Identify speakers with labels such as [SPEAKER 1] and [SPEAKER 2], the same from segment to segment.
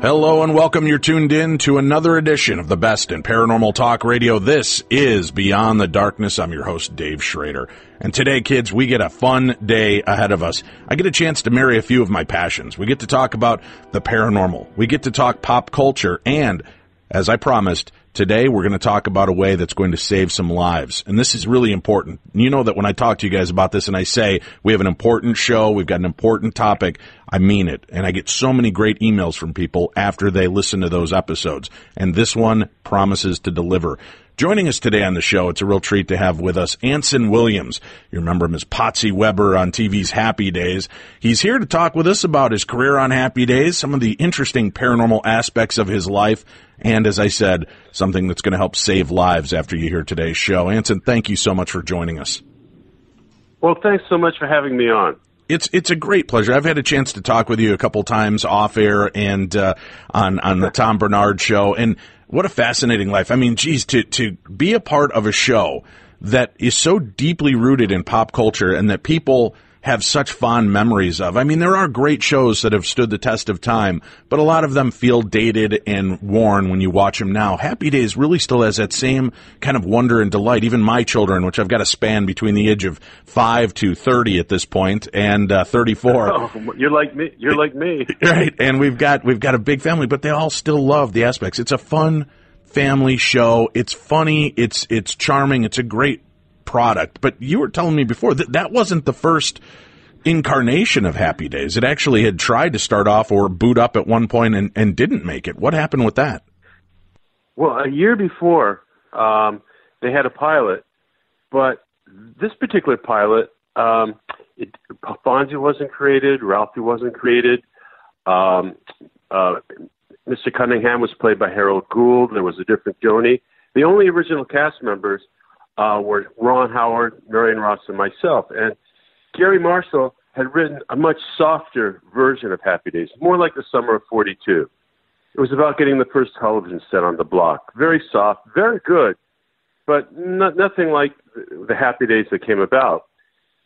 [SPEAKER 1] Hello and welcome. You're tuned in to another edition of the best in paranormal talk radio. This is Beyond the Darkness. I'm your host, Dave Schrader. And today, kids, we get a fun day ahead of us. I get a chance to marry a few of my passions. We get to talk about the paranormal. We get to talk pop culture. And, as I promised, today we're going to talk about a way that's going to save some lives. And this is really important. You know that when I talk to you guys about this and I say we have an important show, we've got an important topic, I mean it. And I get so many great emails from people after they listen to those episodes. And this one promises to deliver. Joining us today on the show, it's a real treat to have with us Anson Williams. You remember him as Potsy Weber on TV's Happy Days. He's here to talk with us about his career on Happy Days, some of the interesting paranormal aspects of his life, and, as I said, something that's going to help save lives after you hear today's show. Anson, thank you so much for joining us.
[SPEAKER 2] Well, thanks so much for having me on.
[SPEAKER 1] It's a great pleasure. I've had a chance to talk with you a couple times off air and on the Tom Bernard show, and what a fascinating life. I mean, geez, to be a part of a show that is so deeply rooted in pop culture and that people have such fond memories of. I mean, there are great shows that have stood the test of time, but a lot of them feel dated and worn when you watch them now. Happy Days really still has that same kind of wonder and delight. Even my children, which I've got a span between the age of 5 to 30 at this point, and 34.
[SPEAKER 2] Oh, you're like me. You're like me.
[SPEAKER 1] Right, and we've got a big family, but they all still love the aspects. It's a fun family show. It's funny. It's charming. It's a great product. But you were telling me before that wasn't the first incarnation of Happy Days. It actually had tried to start off or boot up at one point and didn't make it. What happened with that?
[SPEAKER 2] Well, a year before, they had a pilot, but this particular pilot, Fonzie wasn't created, Ralphie wasn't created, Mr. Cunningham was played by Harold Gould. There was a different Joni. The only original cast members were Ron Howard, Marion Ross, and myself. And Gary Marshall had written a much softer version of Happy Days, more like the summer of 42. It was about getting the first television set on the block. Very soft, very good, but nothing like the Happy Days that came about.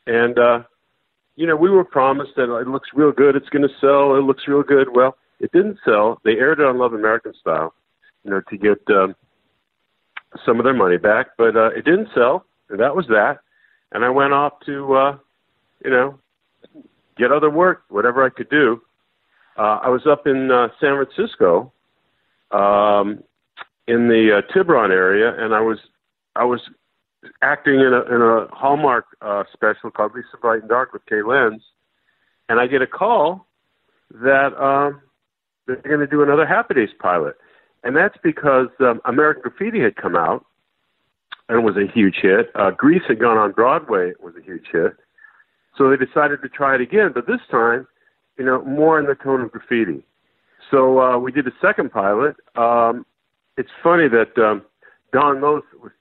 [SPEAKER 2] And, we were promised that it looks real good, it's going to sell, it looks real good. Well, it didn't sell. They aired it on Love American Style, to get some of their money back, but it didn't sell, and that was that. And I went off to, get other work, whatever I could do. I was up in San Francisco, in the Tiburon area, and I was acting in a Hallmark special called Lisa Bright and Dark with Kay Lenz, and I get a call that they're going to do another Happy Days pilot. And that's because American Graffiti had come out and was a huge hit. Grease had gone on Broadway, it was a huge hit. So they decided to try it again, but this time, more in the tone of Graffiti. So we did a second pilot. It's funny that Don Most was,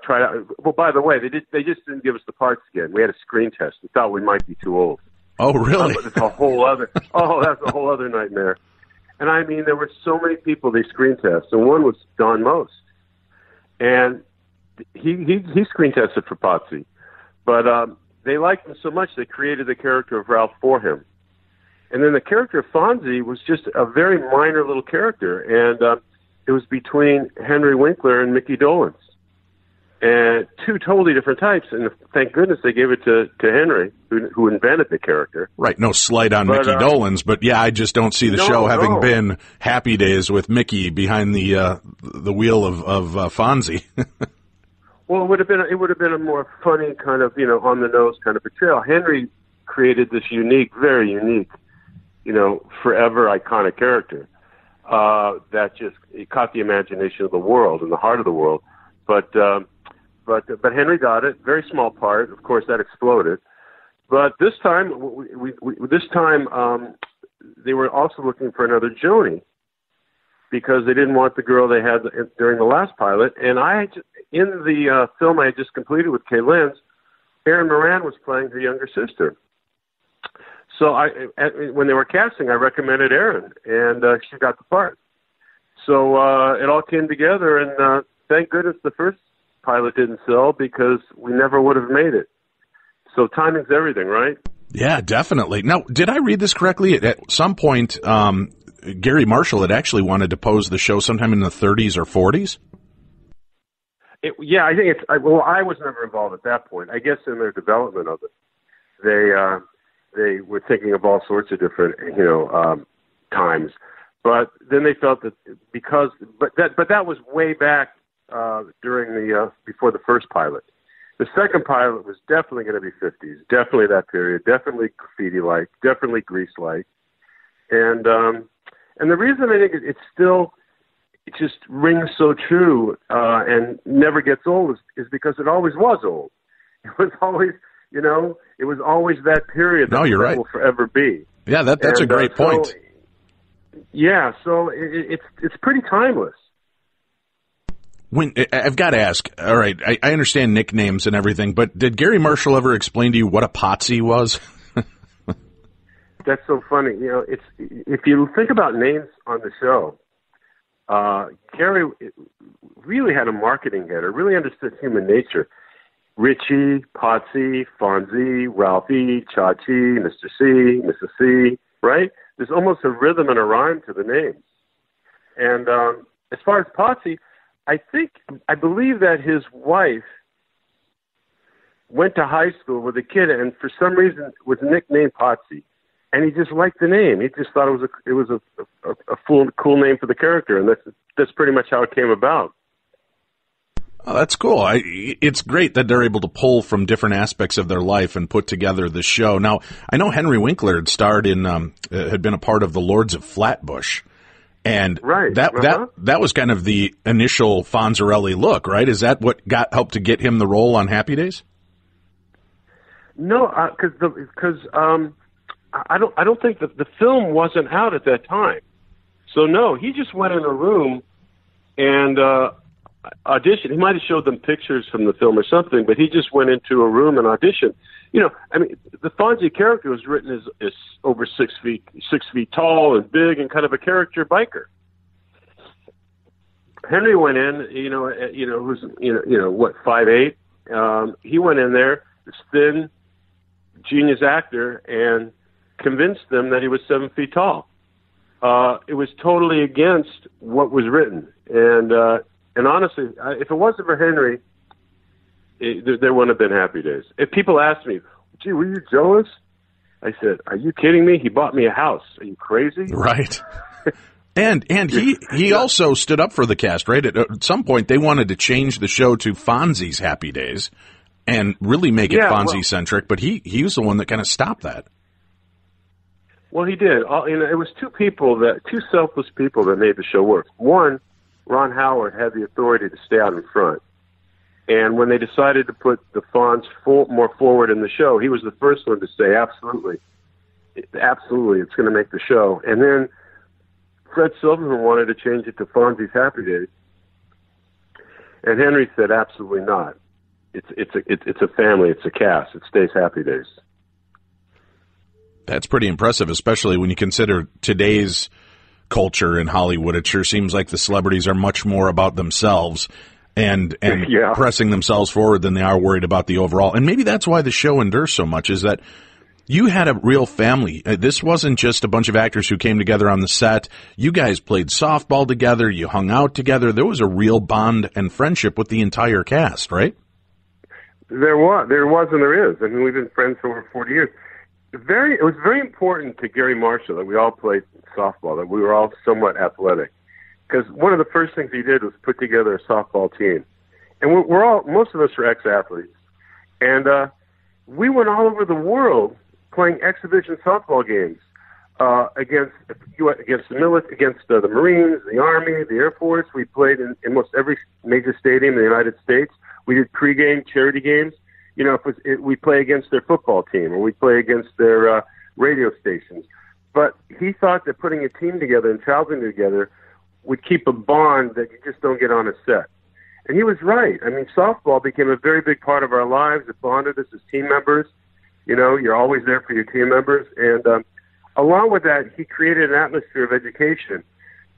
[SPEAKER 2] tried out. Well, by the way, they just didn't give us the parts again. We had a screen test. We thought we might be too old.
[SPEAKER 1] Oh, really?
[SPEAKER 2] It's a whole other. That's a whole other nightmare. And I mean, there were so many people they screen test, and one was Don Most, and he screen tested for Potsy, but they liked him so much they created the character of Ralph for him, and then the character of Fonzie was just a very minor little character, and it was between Henry Winkler and Mickey Dolenz, and two totally different types. And thank goodness they gave it to Henry, who invented the character.
[SPEAKER 1] Right, no slight on Mickey Dolenz, but yeah, I just don't see the show having been Happy Days with Mickey behind the wheel of Fonzie.
[SPEAKER 2] Well, it would have been a more funny kind of on the nose kind of portrayal. Henry created this very unique, forever iconic character that just it caught the imagination of the world and the heart of the world, but Henry got it. Very small part. Of course, that exploded. But this time, they were also looking for another Joni because they didn't want the girl they had during the last pilot. And in the film I had just completed with Kay Lenz, Erin Moran was playing her younger sister. So when they were casting, I recommended Erin, and she got the part. So it all came together, and thank goodness the first pilot didn't sell because we never would have made it. So timing's everything, right?
[SPEAKER 1] Yeah, definitely. Now, did I read this correctly? At some point, Gary Marshall had actually wanted to pose the show sometime in the 30s or 40s?
[SPEAKER 2] I think I was never involved at that point. I guess in their development of it, they were thinking of all sorts of different, times. But then they felt that but that was way back during before the first pilot. The second pilot was definitely going to be 50s, definitely that period, definitely graffiti-like, definitely Grease-like. And the reason I think it just rings so true and never gets old is because it always was old. It was always, it was always that period that
[SPEAKER 1] right.
[SPEAKER 2] will forever be.
[SPEAKER 1] Yeah, that's a great point.
[SPEAKER 2] So it's pretty timeless.
[SPEAKER 1] I've got to ask, all right, I understand nicknames and everything, but did Gary Marshall ever explain to you what a potsy was?
[SPEAKER 2] That's so funny. If you think about names on the show, Gary really had a marketing head, or really understood human nature. Richie, Potsy, Fonzie, Ralphie, Chachi, Mr. C, Mrs. C, right? There's almost a rhythm and a rhyme to the names. And as far as Potsy, I believe that his wife went to high school with a kid and for some reason was nicknamed Potsy. And he just liked the name. He just thought it was a cool name for the character. And that's pretty much how it came about.
[SPEAKER 1] Oh, that's cool. It's great that they're able to pull from different aspects of their life and put together the show. Now, I know Henry Winkler had starred in, had been a part of the Lords of Flatbush. And that was kind of the initial Fonzarelli look, right? Is that what helped to get him the role on Happy Days?
[SPEAKER 2] No, because I don't think that the film wasn't out at that time. So no, he just went in a room and auditioned. He might have showed them pictures from the film or something, but he just went into a room and auditioned. The Fonzie character was written as over 6 feet tall and big and kind of a character biker. Henry went in, who's 5'8". He went in there, this thin, genius actor, and convinced them that he was 7 feet tall. It was totally against what was written, and honestly, if it wasn't for Henry, there wouldn't have been Happy Days. If people asked me, "Gee, were you jealous?" I said, "Are you kidding me? He bought me a house. Are you crazy?"
[SPEAKER 1] Right. And he also stood up for the cast, right? At some point, they wanted to change the show to Fonzie's Happy Days and really make it Fonzie-centric, but he was the one that kind of stopped that.
[SPEAKER 2] Well, he did. It was two selfless people that made the show work. One, Ron Howard had the authority to stay out in front. And when they decided to put the Fonz more forward in the show, he was the first one to say, absolutely, it's going to make the show. And then Fred Silverman wanted to change it to Fonzie's Happy Days. And Henry said, absolutely not. It's a family, it's a cast, it stays Happy Days.
[SPEAKER 1] That's pretty impressive, especially when you consider today's culture in Hollywood. It sure seems like the celebrities are much more about themselves and pressing themselves forward than they are worried about the overall. And maybe that's why the show endures so much, is that you had a real family. This wasn't just a bunch of actors who came together on the set. You guys played softball together. You hung out together. There was a real bond and friendship with the entire cast, right?
[SPEAKER 2] There was, and there is. I mean, we've been friends for over 40 years. It was very important to Gary Marshall that we all played softball, that we were all somewhat athletic. Because one of the first things he did was put together a softball team. And most of us are ex-athletes. And we went all over the world playing exhibition softball games against the Marines, the Army, the Air Force. We played in almost every major stadium in the United States. We did pregame charity games. if we play against their football team or we play against their radio stations. But he thought that putting a team together and traveling together would keep a bond that you just don't get on a set. And he was right. I mean, softball became a very big part of our lives. It bonded us as team members. You're always there for your team members. And along with that, he created an atmosphere of education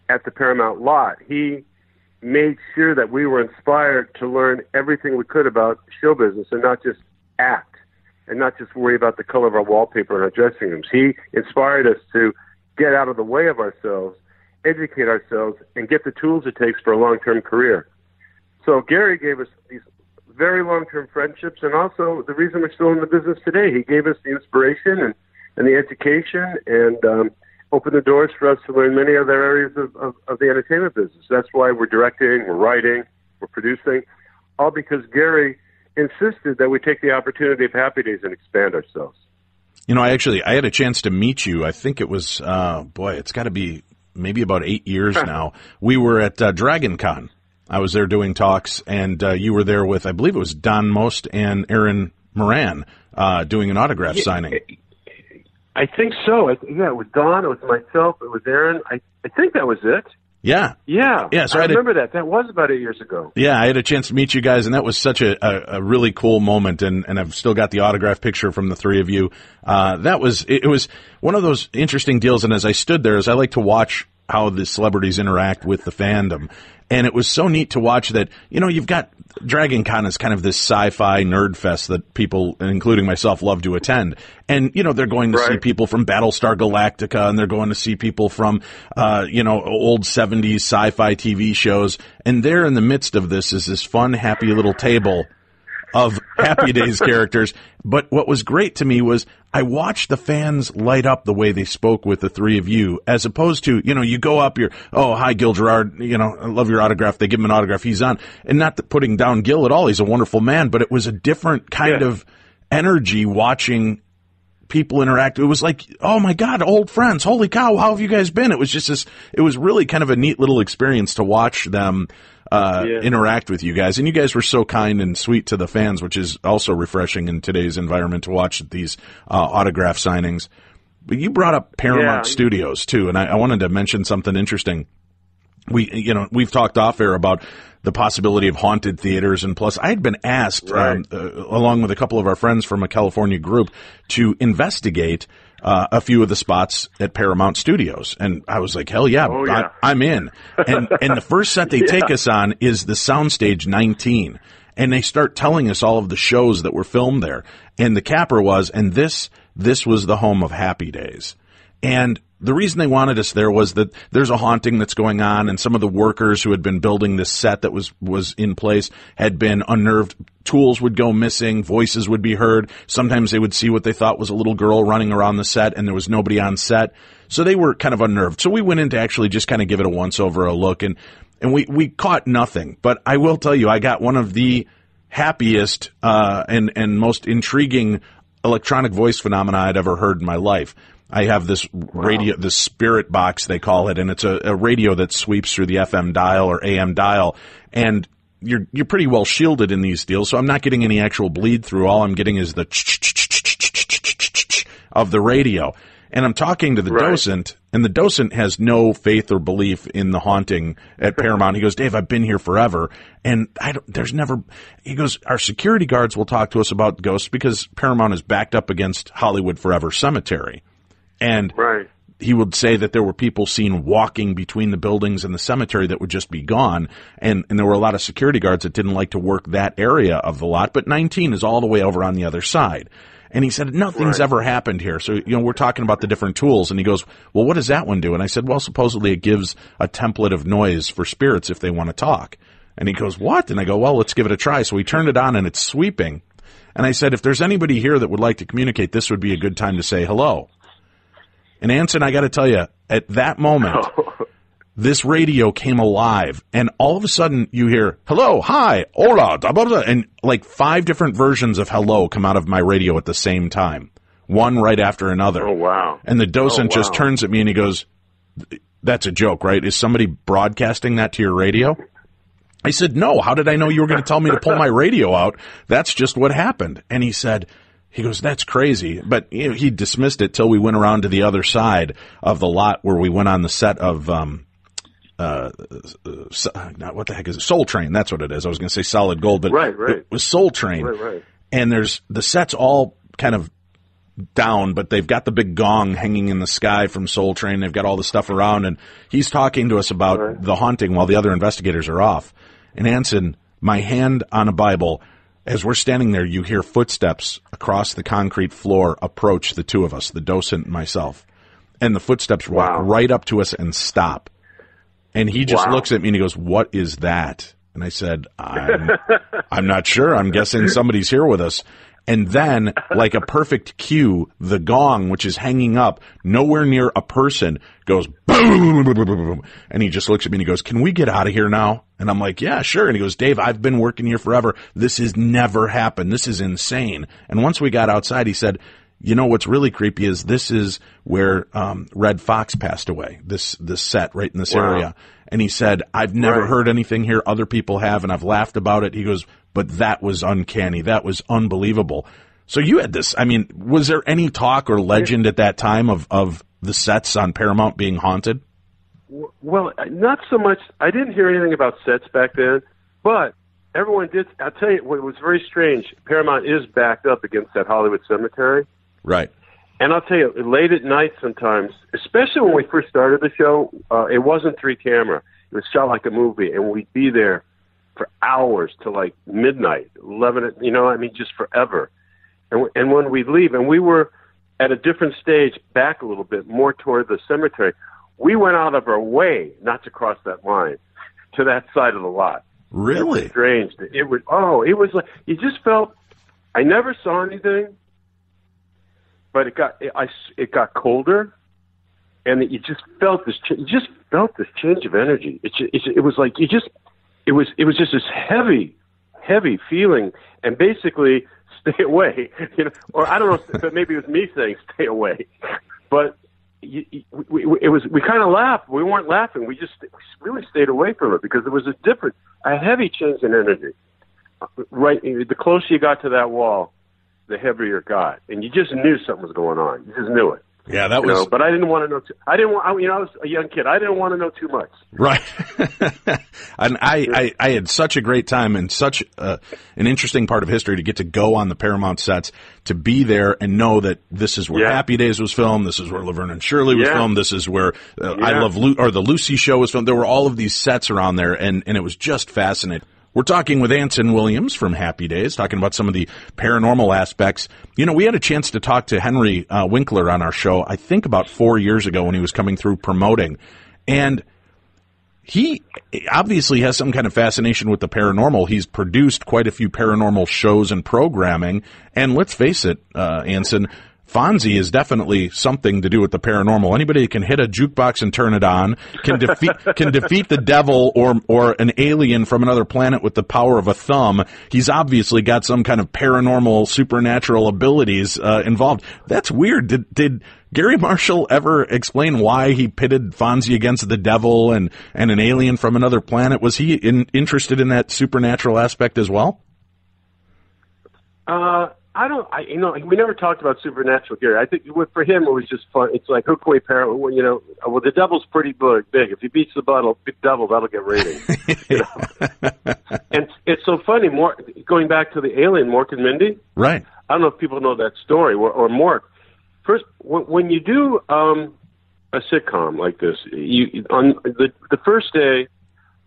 [SPEAKER 2] at the Paramount lot. He made sure that we were inspired to learn everything we could about show business and not just act and not just worry about the color of our wallpaper in our dressing rooms. He inspired us to get out of the way of ourselves, educate ourselves, and get the tools it takes for a long-term career. So Gary gave us these very long-term friendships, and also the reason we're still in the business today. He gave us the inspiration and the education and opened the doors for us to learn many other areas of the entertainment business. That's why we're directing, we're writing, we're producing, all because Gary insisted that we take the opportunity of Happy Days and expand ourselves.
[SPEAKER 1] I had a chance to meet you. I think it was, it's got to be maybe about 8 years now. We were at Dragon Con. I was there doing talks, and you were there with, I believe it was Don Most and Aaron Moran doing an autograph signing.
[SPEAKER 2] I think so. It was Don, it was myself, it was Aaron. I think that was it.
[SPEAKER 1] Yeah. So I
[SPEAKER 2] remember that. That was about 8 years ago.
[SPEAKER 1] Yeah, I had a chance to meet you guys, and that was such a really cool moment, and I've still got the autograph picture from the three of you. It was one of those interesting deals, and as I stood there, as I like to watch how the celebrities interact with the fandom, and it was so neat to watch that, you've got Dragon Con is kind of this sci-fi nerd fest that people, including myself, love to attend. And, they're going to see people from Battlestar Galactica, and they're going to see people from, old 70s sci-fi TV shows. And there in the midst of this is this fun, happy little table of Happy Days characters. But what was great to me was I watched the fans light up the way they spoke with the three of you, as opposed to, you go up, hi, Gil Gerard, I love your autograph. They give him an autograph. He's on. And not putting down Gil at all. He's a wonderful man, but it was a different kind of energy watching people interact. It was like, oh my God, old friends. Holy cow. How have you guys been? It was just it was really kind of a neat little experience to watch them interact with you guys. And you guys were so kind and sweet to the fans, which is also refreshing in today's environment to watch these autograph signings. But you brought up Paramount Studios too, and I wanted to mention something interesting. We've talked off air about the possibility of haunted theaters, and plus I had been asked, along with a couple of our friends from a California group, to investigate a few of the spots at Paramount Studios. And I was like, hell yeah, I'm in. And the first set they take us on is the Soundstage 19. And they start telling us all of the shows that were filmed there. And the capper was, and this was the home of Happy Days. And the reason they wanted us there was that there's a haunting that's going on, and some of the workers who had been building this set that was in place had been unnerved. Tools would go missing, voices would be heard. Sometimes they would see what they thought was a little girl running around the set, and there was nobody on set. So they were kind of unnerved. So we went in to actually just kind of give it a once-over, a look, and we caught nothing. But I will tell you, I got one of the happiest and most intriguing electronic voice phenomena I'd ever heard in my life. I have this radio, this spirit box, they call it, and it's a radio that sweeps through the FM dial or AM dial, and you're pretty well shielded in these deals, so I'm not getting any actual bleed through. All I'm getting is the of the radio. And I'm talking to the docent, and the docent has no faith or belief in the haunting at Paramount. He goes, Dave, I've been here forever, and he goes, our security guards will talk to us about ghosts because Paramount is backed up against Hollywood Forever Cemetery. And he would say that there were people seen walking between the buildings and the cemetery that would just be gone. And there were a lot of security guards that didn't like to work that area of the lot. But 19 is all the way over on the other side. And he said, nothing's ever happened here. So, we're talking about the different tools. And he goes, well, what does that one do? And I said, well, supposedly it gives a template of noise for spirits if they want to talk. And he goes, what? And I go, well, let's give it a try. So we turned it on, and it's sweeping. And I said, if there's anybody here that would like to communicate, this would be a good time to say hello. And Anson, I got to tell you, at that moment, this radio came alive, and all of a sudden you hear, hello, hi, hola, blah, blah, blah, and like 5 different versions of hello come out of my radio at the same time, one right after another.
[SPEAKER 2] Oh, wow.
[SPEAKER 1] And the docent just turns at me and he goes, that's a joke, right? Is somebody broadcasting that to your radio? I said, no, how did I know you were going to tell me to pull my radio out? That's just what happened. And he goes, that's crazy. But he dismissed it till we went around to the other side of the lot where we went on the set of, what the heck is it? Soul Train. That's what it is. I was going to say Solid Gold, but
[SPEAKER 2] right.
[SPEAKER 1] It was Soul Train.
[SPEAKER 2] Right.
[SPEAKER 1] And the set's all kind of down, but they've got the big gong hanging in the sky from Soul Train. They've got all the stuff around, and he's talking to us about the haunting while the other investigators are off. And Anson, my hand on a Bible, as we're standing there, you hear footsteps across the concrete floor approach the two of us, the docent and myself. And the footsteps walk right up to us and stop. And he just looks at me and he goes, what is that? And I said, I'm not sure. I'm guessing somebody's here with us. And then, like a perfect cue, the gong, which is hanging up nowhere near a person, goes boom. And he just looks at me and he goes, can we get out of here now? And I'm like, yeah, sure. And he goes, Dave, I've been working here forever. This has never happened. This is insane. And once we got outside, he said, you know what's really creepy is this is where Red Fox passed away, this set right in this area. And he said, I've never heard anything here. Other people have, and I've laughed about it. He goes, but that was uncanny. That was unbelievable. So you had this. I mean, was there any talk or legend at that time of the sets on Paramount being haunted?
[SPEAKER 2] Well, not so much. I didn't hear anything about sets back then, but everyone did. I'll tell you what was very strange. Paramount is backed up against that Hollywood cemetery.
[SPEAKER 1] Right.
[SPEAKER 2] And I'll tell you, late at night sometimes, especially when we first started the show, it wasn't 3-camera. It was shot like a movie, and we'd be there for hours till like midnight, 11, just forever. And when we'd leave, and we were at a different stage, back a little bit, more toward the cemetery, we went out of our way not to cross that line to that side of the lot.
[SPEAKER 1] Really?
[SPEAKER 2] It was strange. It was like, you just felt, I never saw anything, but it got colder, and you just felt this. You just felt this change of energy. It was like it was just this heavy feeling, and basically stay away. Or I don't know, but maybe it was me saying stay away. But we kind of laughed. We weren't laughing. We really stayed away from it because there was a heavy change in energy. Right, the closer you got to that wall, the heavier it got, and you just knew something was going on. You just knew it.
[SPEAKER 1] Yeah, that was.
[SPEAKER 2] But I didn't want to know. I was a young kid. I didn't want to know too much.
[SPEAKER 1] Right. And I had such a great time and such an interesting part of history to get to go on the Paramount sets, to be there and know that this is where Happy Days was filmed. This is where Laverne and Shirley was filmed. This is where I Love the Lucy Show was filmed. There were all of these sets around there, and it was just fascinating. We're talking with Anson Williams from Happy Days, talking about some of the paranormal aspects. We had a chance to talk to Henry Winkler on our show, I think about 4 years ago when he was coming through promoting. And he obviously has some kind of fascination with the paranormal. He's produced quite a few paranormal shows and programming. And let's face it, Anson, Fonzie is definitely something to do with the paranormal. Anybody that can hit a jukebox and turn it on can defeat the devil or an alien from another planet with the power of a thumb. He's obviously got some kind of paranormal, supernatural abilities involved. That's weird. Did Gary Marshall ever explain why he pitted Fonzie against the devil and an alien from another planet? Was he interested in that supernatural aspect as well?
[SPEAKER 2] We never talked about supernatural, Gary. I think for him it was just fun. It's like, who can we pair? Well, the devil's pretty big. If he beats the devil, that'll get ratings. And it's so funny. Going back to the alien, Mork and Mindy.
[SPEAKER 1] Right.
[SPEAKER 2] I don't know if people know that story or Mork. First, when you do a sitcom like this, on the first day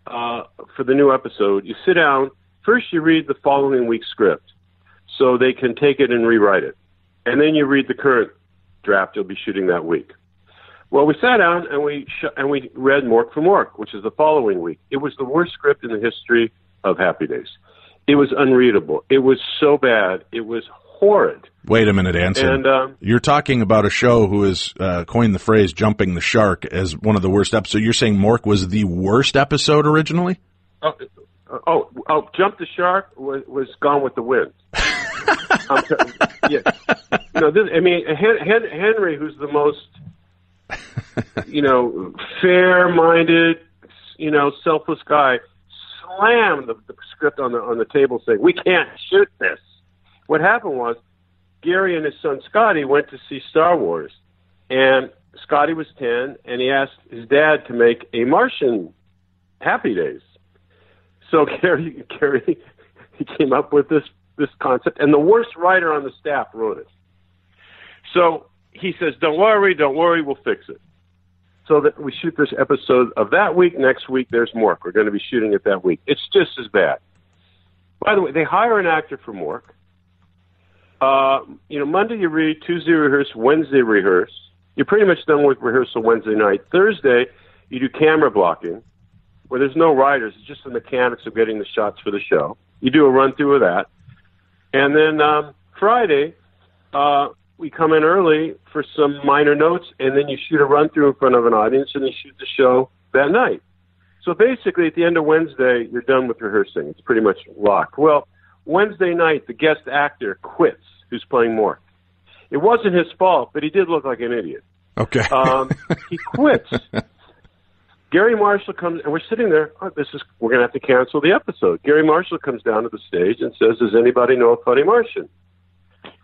[SPEAKER 2] for the new episode, you sit down. First, you read the following week's script, so they can take it and rewrite it. And then you read the current draft you'll be shooting that week. Well, we sat down and we read Mork for Mork, which is the following week. It was the worst script in the history of Happy Days. It was unreadable. It was so bad. It was horrid.
[SPEAKER 1] Wait a minute, Anson. And, you're talking about a show who has coined the phrase jumping the shark as one of the worst episodes. You're saying Mork was the worst episode originally?
[SPEAKER 2] Jump the Shark was Gone with the Wind. Henry, who's the most, fair-minded, selfless guy, slammed the script on the table saying, "We can't shoot this." What happened was Gary and his son Scotty went to see Star Wars, and Scotty was 10, and he asked his dad to make a Martian Happy Days. So Gary he came up with this concept, and the worst writer on the staff wrote it. So he says, don't worry, we'll fix it. So that we shoot this episode of that week. Next week, there's Mork. We're going to be shooting it that week. It's just as bad. By the way, they hire an actor for Mork. Monday you read, Tuesday rehearse, Wednesday rehearse. You're pretty much done with rehearsal Wednesday night. Thursday, you do camera blocking, where there's no writers. It's just the mechanics of getting the shots for the show. You do a run-through of that. And then Friday, we come in early for some minor notes, and then you shoot a run-through in front of an audience, and you shoot the show that night. So basically, at the end of Wednesday, you're done with rehearsing. It's pretty much locked. Well, Wednesday night, the guest actor quits, who's playing Mork. It wasn't his fault, but he did look like an idiot.
[SPEAKER 1] Okay.
[SPEAKER 2] He quits. Gary Marshall comes, and we're sitting there. We're going to have to cancel the episode. Gary Marshall comes down to the stage and says, "Does anybody know a funny Martian?"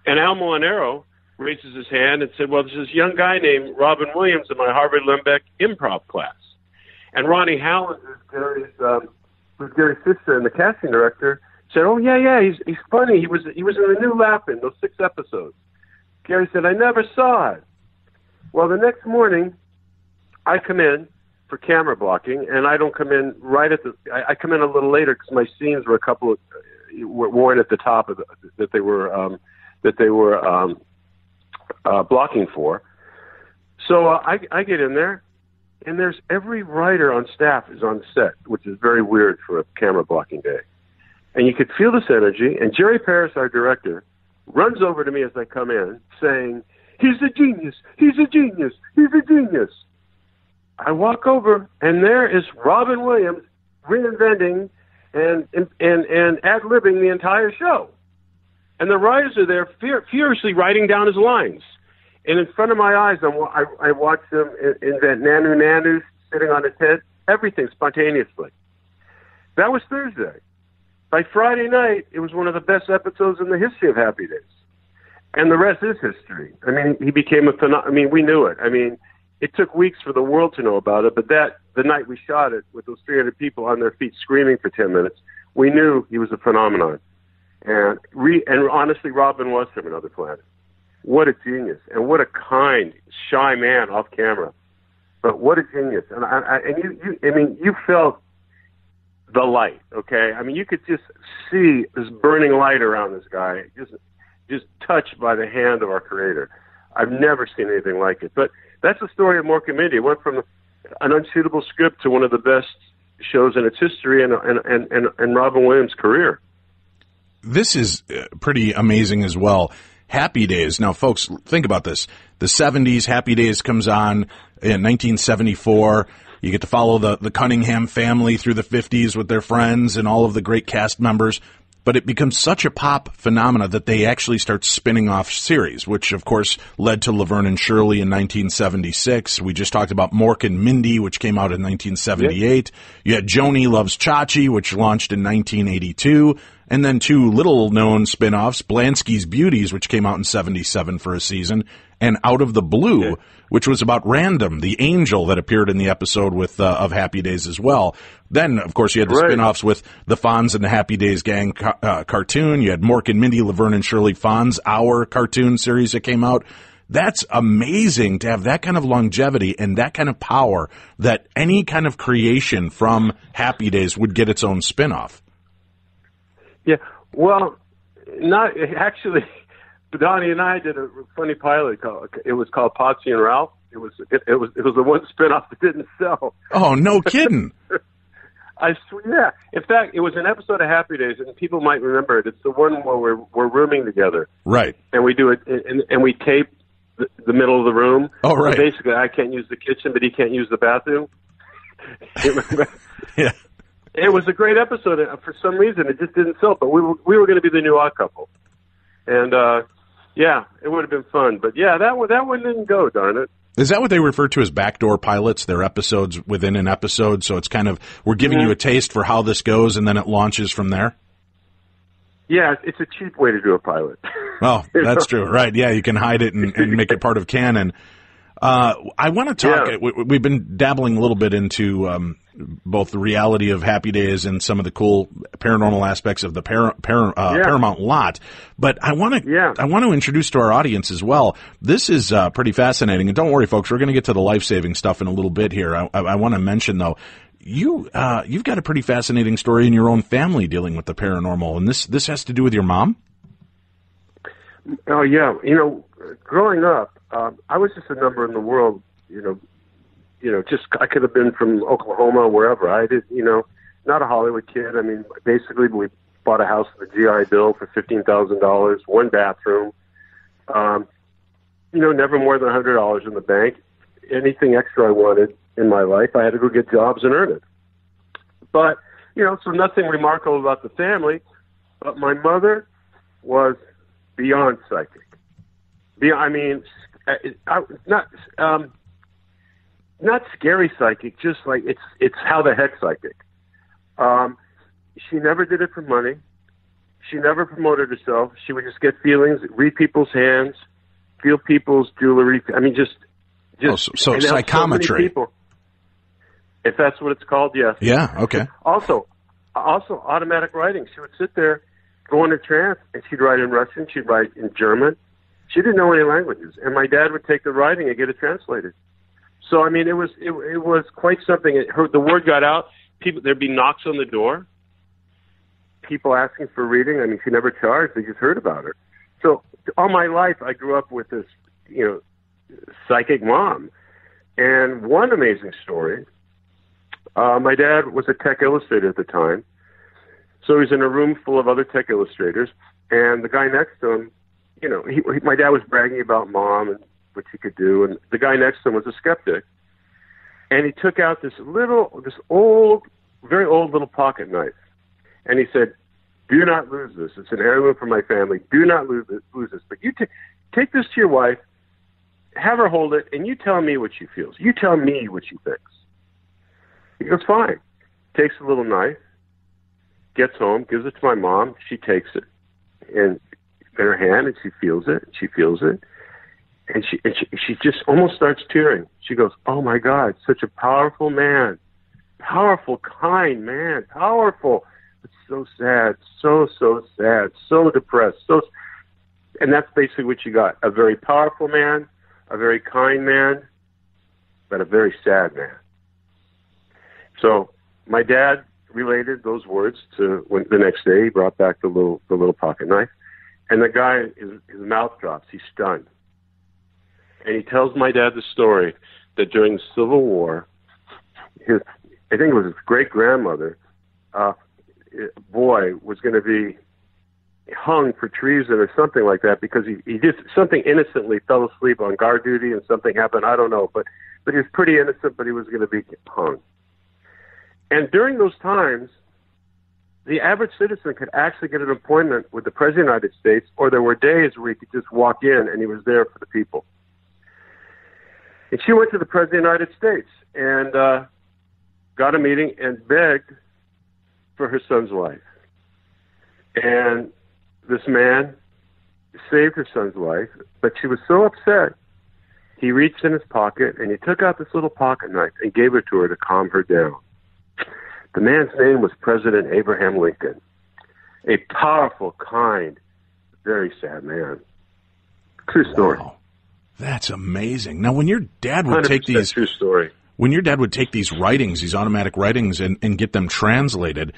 [SPEAKER 2] And Al Molinaro raises his hand and said, "Well, there's this young guy named Robin Williams in my Harvard Limbeck improv class." And Ronnie Howland, who's Gary's sister and the casting director, said, "Oh yeah, he's funny. He was in the New Laugh-In, those 6 episodes." Gary said, "I never saw it." Well, the next morning, I come in for camera blocking, and I don't come in I come in a little later because my scenes were weren't at the top of that they were blocking for. So I get in there, and there's every writer on staff is on set, which is very weird for a camera blocking day. And you could feel this energy, and Jerry Paris, our director, runs over to me as I come in, saying, "He's a genius, he's a genius, he's a genius." I walk over, and there is Robin Williams reinventing and ad-libbing the entire show. And the writers are there furiously writing down his lines. And in front of my eyes, I watch him invent Nanu sitting on his head, everything spontaneously. That was Thursday. By Friday night, it was one of the best episodes in the history of Happy Days. And the rest is history. I mean, he became a phenomenon. I mean, we knew it. I mean, it took weeks for the world to know about it, but the night we shot it with those 300 people on their feet screaming for 10 minutes, we knew he was a phenomenon. And honestly, Robin was from another planet. What a genius, and what a kind, shy man off camera. But what a genius. And you felt the light, okay? I mean, you could just see this burning light around this guy, just touched by the hand of our creator. I've never seen anything like it. But that's the story of Mork and Mindy. It went from an unshootable script to one of the best shows in its history and Robin Williams' career.
[SPEAKER 1] This is pretty amazing as well. Happy Days. Now, folks, think about this. The 70s, Happy Days comes on in 1974. You get to follow the Cunningham family through the 50s with their friends and all of the great cast members. But it becomes such a pop phenomena that they actually start spinning off series, which, of course, led to Laverne and Shirley in 1976. We just talked about Mork and Mindy, which came out in 1978. You had Joni Loves Chachi, which launched in 1982. And then 2 little-known spin-offs, Blansky's Beauties, which came out in 77 for a season, and Out of the Blue, which was about Random, the angel that appeared in the episode with of Happy Days as well. Then, of course, you had the spin-offs with the Fonz and the Happy Days Gang cartoon. You had Mork and Mindy, Laverne and Shirley, Fonz Hour cartoon series that came out. That's amazing to have that kind of longevity and that kind of power that any kind of creation from Happy Days would get its own spin-off.
[SPEAKER 2] Yeah, well, not actually. Donnie and I did a funny pilot. It was called Potsy and Ralph. It was the one spinoff that didn't sell.
[SPEAKER 1] Oh, no kidding!
[SPEAKER 2] Yeah. In fact, it was an episode of Happy Days, and people might remember it. It's the one where we're rooming together,
[SPEAKER 1] right? And
[SPEAKER 2] we do it, and we tape the middle of the room.
[SPEAKER 1] Oh, right.
[SPEAKER 2] So basically, I can't use the kitchen, but he can't use the bathroom.
[SPEAKER 1] Yeah.
[SPEAKER 2] It was a great episode. For some reason, it just didn't sell. But we were going to be the new odd couple, and yeah, it would have been fun. But yeah, that one didn't go. Darn it.
[SPEAKER 1] Is that what they refer to as backdoor pilots? They're episodes within an episode, so it's kind of, we're giving you a taste for how this goes, and then it launches from there?
[SPEAKER 2] Yeah, it's a cheap way to do a pilot.
[SPEAKER 1] Oh, that's true. Right, yeah, you can hide it and make it part of canon. I want to talk, we've been dabbling a little bit into both the reality of Happy Days and some of the cool paranormal aspects of the Paramount lot, but I want to introduce to our audience as well. This is pretty fascinating, and don't worry, folks, we're going to get to the life-saving stuff in a little bit here. I want to mention, though, you've got a pretty fascinating story in your own family dealing with the paranormal, and this has to do with your mom?
[SPEAKER 2] Oh, yeah. Growing up, I was just a number in the world, just I could have been from Oklahoma, wherever. I did, not a Hollywood kid. I mean, basically, we bought a house with a GI Bill for $15,000, one bathroom, never more than $100 in the bank. Anything extra I wanted in my life, I had to go get jobs and earn it. But, so nothing remarkable about the family, but my mother was beyond psychic. Not scary psychic, just like it's how the heck psychic. She never did it for money. She never promoted herself. She would just get feelings, read people's hands, feel people's jewelry. I mean, just
[SPEAKER 1] so psychometry.
[SPEAKER 2] So many people. If that's what it's called, yes.
[SPEAKER 1] Yeah. Okay.
[SPEAKER 2] Also, automatic writing. She would sit there, go into trance, and she'd write in Russian. She'd write in German. She didn't know any languages, and my dad would take the writing and get it translated. So I mean, it was quite something. The word got out. There'd be knocks on the door. People asking for reading. I mean, she never charged. They just heard about her. So all my life, I grew up with this, psychic mom. And one amazing story. My dad was a tech illustrator at the time, so he was in a room full of other tech illustrators, and the guy next to him, my dad was bragging about mom and what she could do, and the guy next to him was a skeptic, and he took out this old, very old little pocket knife, and he said, "Do not lose this. It's an heirloom for my family. Do not lose this. But you take this to your wife, have her hold it, and you tell me what she feels. You tell me what she thinks." He goes, "Fine." Takes the little knife, gets home, gives it to my mom. She takes it in her hand, and she feels it. She feels it, and she just almost starts tearing. She goes, "Oh my God, such a powerful man, powerful, kind man, powerful, but so sad, so sad, so depressed, so." And that's basically what you got: a very powerful man, a very kind man, but a very sad man. So my dad related those words to when the next day he brought back the little pocket knife, and the guy, his mouth drops. He's stunned, and he tells my dad the story that during the Civil War, I think it was his great grandmother, boy was going to be hung for treason or something like that because he did something innocently, fell asleep on guard duty, and something happened. I don't know, but he was pretty innocent, but he was going to be hung. And during those times, the average citizen could actually get an appointment with the President of the United States, or there were days where he could just walk in and he was there for the people. And she went to the President of the United States and got a meeting and begged for her son's life. And this man saved her son's life, but she was so upset, he reached in his pocket and he took out this little pocket knife and gave it to her to calm her down. The man's name was President Abraham Lincoln, a powerful, kind, very sad man. True story.
[SPEAKER 1] Wow. That's amazing. Now, when your dad would take these,
[SPEAKER 2] true story.
[SPEAKER 1] When your dad would take these writings, these automatic writings, and get them translated,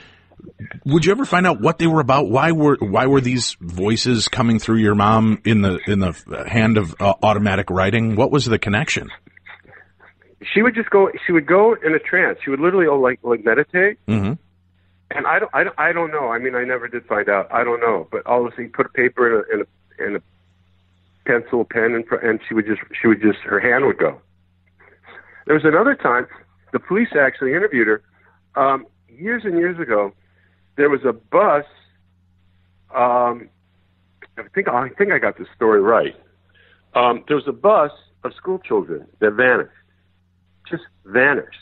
[SPEAKER 1] would you ever find out what they were about? Why were these voices coming through your mom in the hand of automatic writing? What was the connection?
[SPEAKER 2] She would go in a trance. She would literally like meditate.
[SPEAKER 1] Mm-hmm.
[SPEAKER 2] And I don't know. I mean, I never did find out. I don't know. But all of a sudden, put a paper in a pencil, pen, and she would just her hand would go. There was another time, the police actually interviewed her years and years ago. There was a bus. I think I got the story right. There was a bus of school children that vanished, just vanished.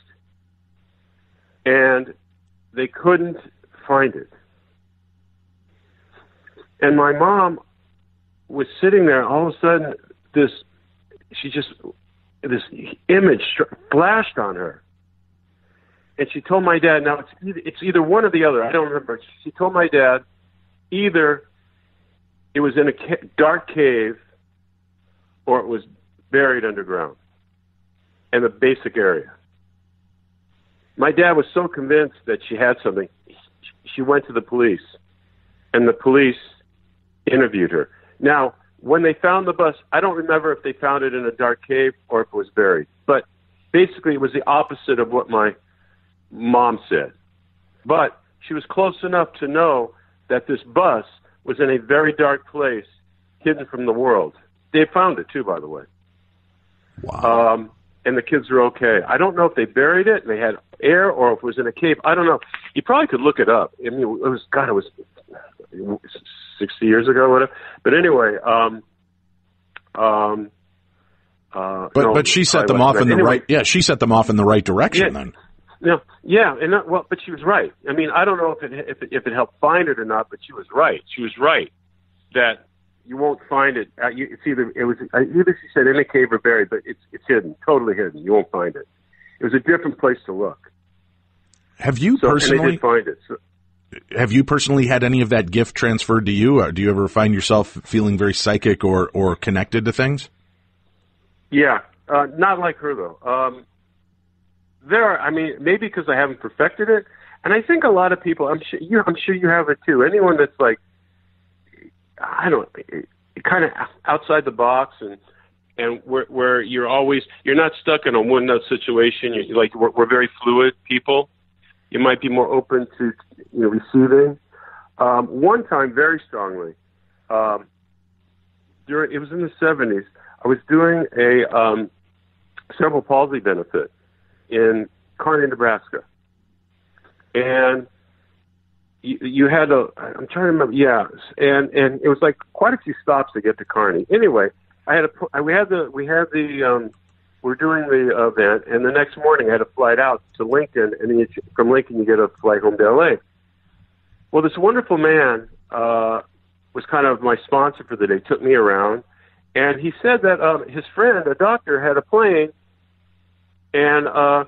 [SPEAKER 2] And they couldn't find it. And my mom was sitting there, all of a sudden, this image flashed on her. And she told my dad, now it's either one or the other, I don't remember. She told my dad, either it was in a dark cave or it was buried underground in a basic area. My dad was so convinced that she had something, she went to the police, and the police interviewed her. Now, when they found the bus, I don't remember if they found it in a dark cave or if it was buried. But basically, it was the opposite of what my mom said. But she was close enough to know that this bus was in a very dark place, hidden from the world. They found it, too, by the way.
[SPEAKER 1] Wow.
[SPEAKER 2] And the kids are okay. I don't know if they buried it and they had air or if it was in a cave. I don't know. You probably could look it up. I mean, it was 60 years ago, whatever. But anyway,
[SPEAKER 1] but she set them off in the right. Yeah, she set them off in the right direction then.
[SPEAKER 2] Yeah, but she was right. I mean, I don't know if it helped find it or not, but she was right. She was right that you won't find it. It's either she said in a cave or buried, but it's hidden, totally hidden. You won't find it. It was a different place to look.
[SPEAKER 1] Have you personally?
[SPEAKER 2] And they did find it. So,
[SPEAKER 1] have you personally had any of that gift transferred to you? Or do you ever find yourself feeling very psychic or connected to things?
[SPEAKER 2] Yeah, not like her though. Maybe because I haven't perfected it, and I think a lot of people. I'm sure you have it too. Anyone that's like, kind of outside the box, and where you're not stuck in a one note situation. We're very fluid people. You might be more open to receiving. One time, very strongly, it was in the 70s. I was doing a cerebral palsy benefit in Kearney, Nebraska, and you had I'm trying to remember. Yeah, and it was like quite a few stops to get to Kearney. Anyway, we're doing the event, and the next morning I had a flight out to Lincoln, and then from Lincoln you get a flight home to L.A. Well, this wonderful man was kind of my sponsor for the day, took me around, and he said that his friend, a doctor, had a plane, and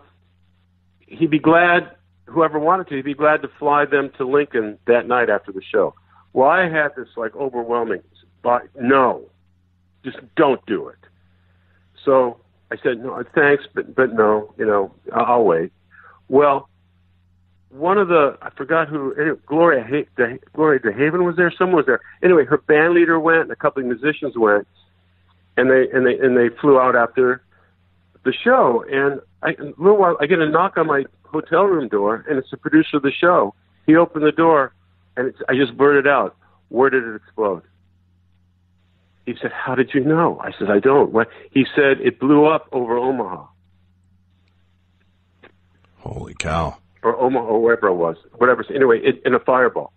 [SPEAKER 2] he'd be glad, whoever wanted to, he'd be glad to fly them to Lincoln that night after the show. Well, I had this overwhelming, no, just don't do it. So I said, no, thanks, but no, I'll wait. Well, one of I forgot who, Gloria DeHaven was there, someone was there. Anyway, her band leader went, and a couple of musicians went, and they flew out after the show. And a little while, I get a knock on my hotel room door, and it's the producer of the show. He opened the door, and I just blurted out, "Where did it explode?" He said, "How did you know?" I said, "I don't." He said, "It blew up over Omaha."
[SPEAKER 1] Holy cow.
[SPEAKER 2] Or Omaha, or wherever it was. Whatever. Anyway, in a fireball.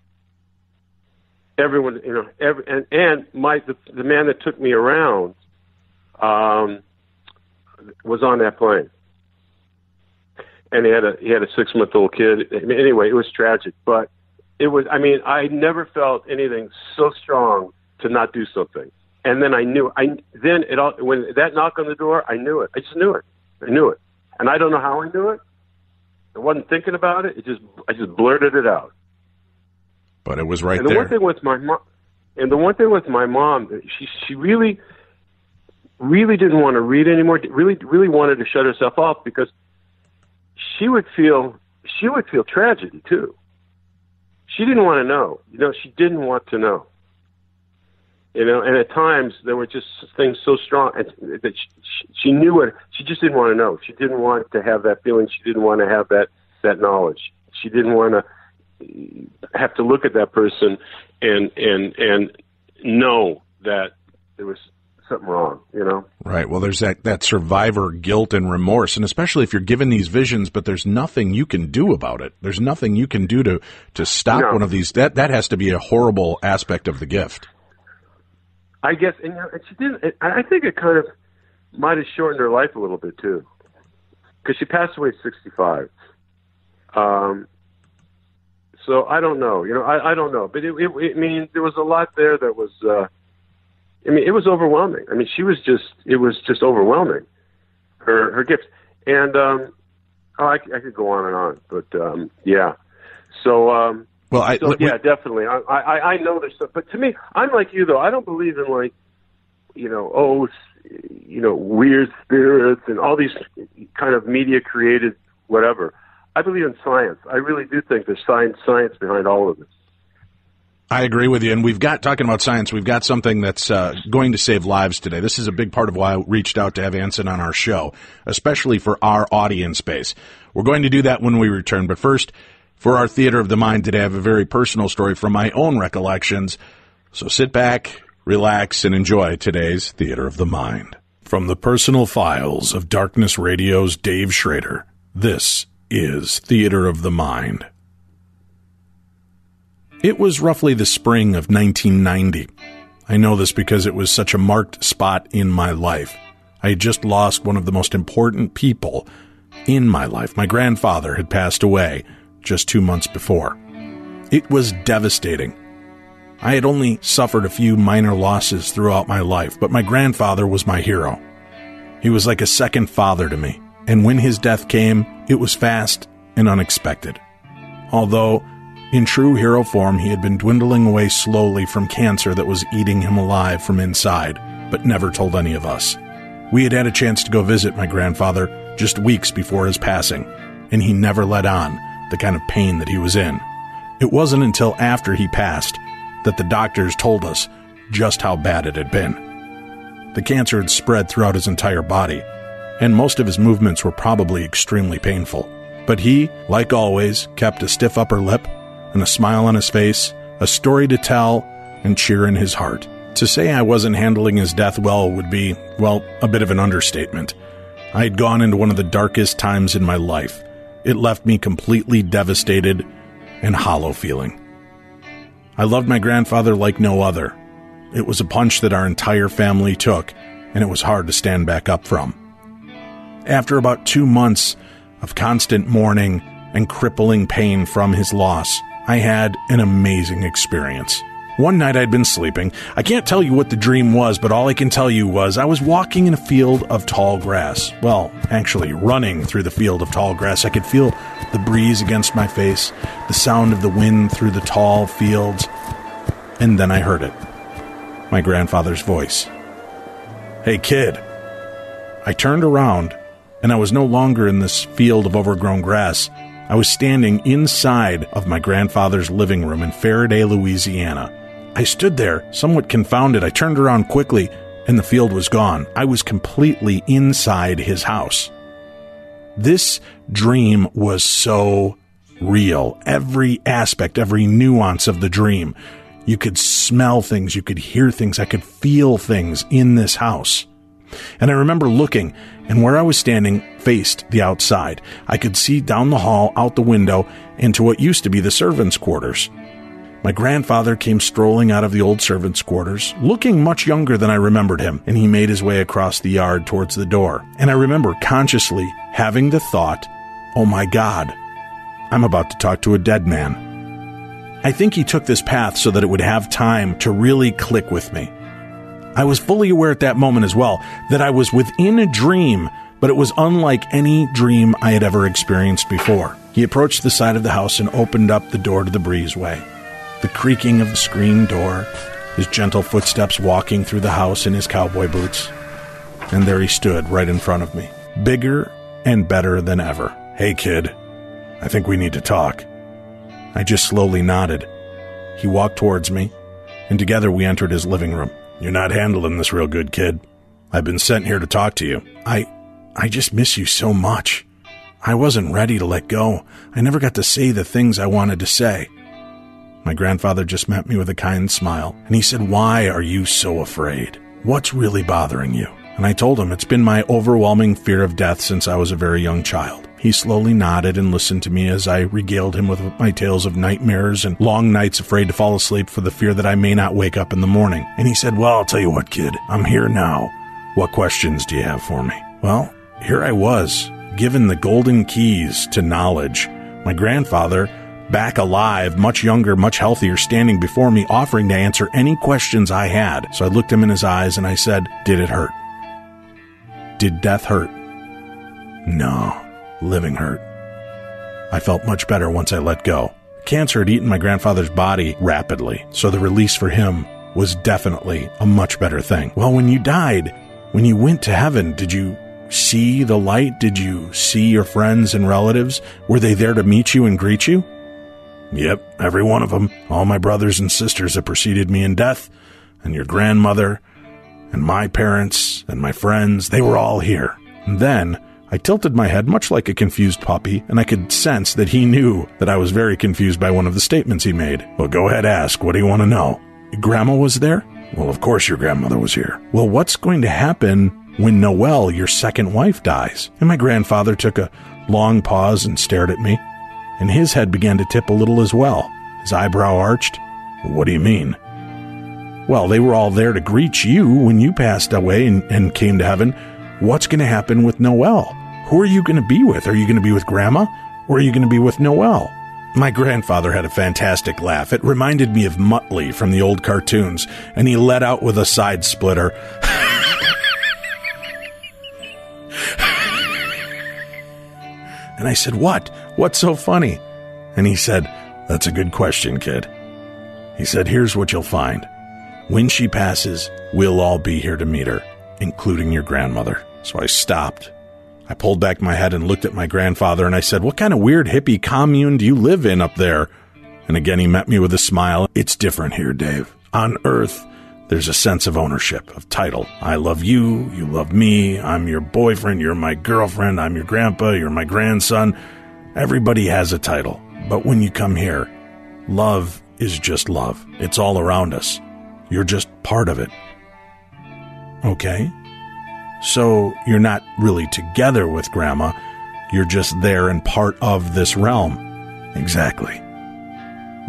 [SPEAKER 2] Everyone, the man that took me around was on that plane. And he had a 6-month-old kid. Anyway, it was tragic. But it was, I never felt anything so strong to not do something. And then I knew. When that knock on the door, I knew it. I just knew it. I knew it. And I don't know how I knew it. I wasn't thinking about it. I just blurted it out.
[SPEAKER 1] But it was right
[SPEAKER 2] there. And the one thing with my mom, she really, really didn't want to read anymore. Really, really wanted to shut herself off because she would feel tragedy too. She didn't want to know. She didn't want to know. And at times there were just things so strong that she knew it. She just didn't want to know. She didn't want to have that feeling. She didn't want to have that knowledge. She didn't want to have to look at that person and know that there was something wrong,
[SPEAKER 1] Right. Well, there's that survivor guilt and remorse, and especially if you're given these visions, but there's nothing you can do about it. There's nothing you can do to stop one of these. That has to be a horrible aspect of the gift.
[SPEAKER 2] I guess, and she didn't. I think it kind of might have shortened her life a little bit too, because she passed away at 65. So I don't know. I don't know. But I mean, there was a lot there that was. It was overwhelming. I mean, it was just overwhelming. Her gifts, and I could go on and on, but yeah. So yeah, definitely. I know there's stuff, but to me, I'm like you though. I don't believe in like, weird spirits and all these kind of media created whatever. I believe in science. I really do think there's science behind all of this.
[SPEAKER 1] I agree with you. And talking about science, we've got something that's going to save lives today. This is a big part of why I reached out to have Anson on our show, especially for our audience base. We're going to do that when we return. But first, for our Theater of the Mind today, I have a very personal story from my own recollections. So sit back, relax, and enjoy today's Theater of the Mind. From the personal files of Darkness Radio's Dave Schrader, this is Theater of the Mind. It was roughly the spring of 1990. I know this because it was such a marked spot in my life. I had just lost one of the most important people in my life. My grandfather had passed away just 2 months before. It was devastating. I had only suffered a few minor losses throughout my life, but my grandfather was my hero. He was like a second father to me, and when his death came, it was fast and unexpected. Although, in true hero form, he had been dwindling away slowly from cancer that was eating him alive from inside, but never told any of us. We had had a chance to go visit my grandfather just weeks before his passing, and he never let on the kind of pain that he was in. It wasn't until after he passed that the doctors told us just how bad it had been. The cancer had spread throughout his entire body, and most of his movements were probably extremely painful. But he, like always, kept a stiff upper lip and a smile on his face, a story to tell, and cheer in his heart. To say I wasn't handling his death well would be, well, a bit of an understatement. I had gone into one of the darkest times in my life. It left me completely devastated and hollow feeling. I loved my grandfather like no other. It was a punch that our entire family took, and it was hard to stand back up from. After about 2 months of constant mourning and crippling pain from his loss, I had an amazing experience. One night I'd been sleeping. I can't tell you what the dream was, but all I can tell you was I was walking in a field of tall grass. Well, actually running through the field of tall grass. I could feel the breeze against my face, the sound of the wind through the tall fields, and then I heard it. My grandfather's voice. "Hey, kid." I turned around, and I was no longer in this field of overgrown grass. I was standing inside of my grandfather's living room in Faraday, Louisiana. I stood there, somewhat confounded. I turned around quickly, and the field was gone. I was completely inside his house. This dream was so real. Every aspect, every nuance of the dream. You could smell things, you could hear things, I could feel things in this house. And I remember looking, and where I was standing faced the outside. I could see down the hall, out the window, into what used to be the servants' quarters. My grandfather came strolling out of the old servants' quarters, looking much younger than I remembered him, and he made his way across the yard towards the door. And I remember consciously having the thought, oh my God, I'm about to talk to a dead man. I think he took this path so that it would have time to really click with me. I was fully aware at that moment as well that I was within a dream, but it was unlike any dream I had ever experienced before. He approached the side of the house and opened up the door to the breezeway. The creaking of the screen door, his gentle footsteps walking through the house in his cowboy boots. And there he stood right in front of me, bigger and better than ever. "Hey, kid, I think we need to talk." I just slowly nodded. He walked towards me, and together we entered his living room. "You're not handling this real good, kid. I've been sent here to talk to you. I just miss you so much. I wasn't ready to let go. I never got to say the things I wanted to say." My grandfather just met me with a kind smile, and he said, "Why are you so afraid? What's really bothering you?" And I told him it's been my overwhelming fear of death since I was a very young child. He slowly nodded and listened to me as I regaled him with my tales of nightmares and long nights afraid to fall asleep for the fear that I may not wake up in the morning. And he said, "Well, I'll tell you what, kid, I'm here now. What questions do you have for me? Well, here I was, given the golden keys to knowledge. My grandfather, back alive, much younger, much healthier, standing before me, offering to answer any questions I had. So I looked him in his eyes and I said, did it hurt? Did death hurt? No, living hurt. I felt much better once I let go. Cancer had eaten my grandfather's body rapidly, so the release for him was definitely a much better thing. Well, when you died, when you went to heaven, did you see the light? Did you see your friends and relatives? Were they there to meet you and greet you? Yep, every one of them. All my brothers and sisters that preceded me in death, and your grandmother, and my parents, and my friends, they were all here. And then I tilted my head much like a confused puppy, and I could sense that he knew that I was very confused by one of the statements he made. Well, go ahead, ask. What do you want to know? Grandma was there? Well, of course your grandmother was here. Well, what's going to happen when Noelle, your second wife, dies? And my grandfather took a long pause and stared at me, and his head began to tip a little as well. His eyebrow arched. What do you mean? Well, they were all there to greet you when you passed away and came to heaven. What's going to happen with Noelle? Who are you going to be with? Are you going to be with Grandma, or are you going to be with Noelle? My grandfather had a fantastic laugh. It reminded me of Muttley from the old cartoons, and he let out with a side splitter. And I said, what? What's so funny? And he said, that's a good question, kid. He said, here's what you'll find. When she passes, we'll all be here to meet her, including your grandmother. So I stopped. I pulled back my head and looked at my grandfather, and I said, what kind of weird hippie commune do you live in up there? And again, he met me with a smile. It's different here, Dave. On Earth, there's a sense of ownership, of title. I love you, you love me, I'm your boyfriend, you're my girlfriend, I'm your grandpa, you're my grandson. Everybody has a title. But when you come here, love is just love. It's all around us. You're just part of it. Okay? So you're not really together with Grandma. You're just there and part of this realm. Exactly.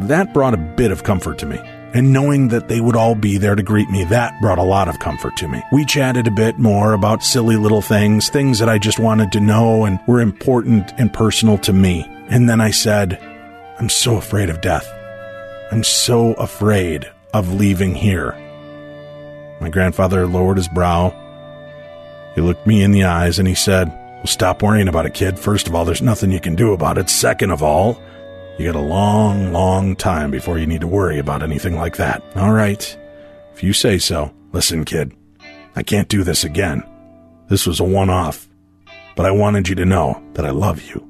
[SPEAKER 1] That brought a bit of comfort to me. And knowing that they would all be there to greet me, that brought a lot of comfort to me. We chatted a bit more about silly little things that I just wanted to know and were important and personal to me. And then I said, I'm so afraid of death. I'm so afraid of leaving here. My grandfather lowered his brow. He looked me in the eyes and he said, well, stop worrying about it, kid. First of all, there's nothing you can do about it. Second of all, you got a long, long time before you need to worry about anything like that. All right, if you say so. Listen, kid, I can't do this again. This was a one-off, but I wanted you to know that I love you,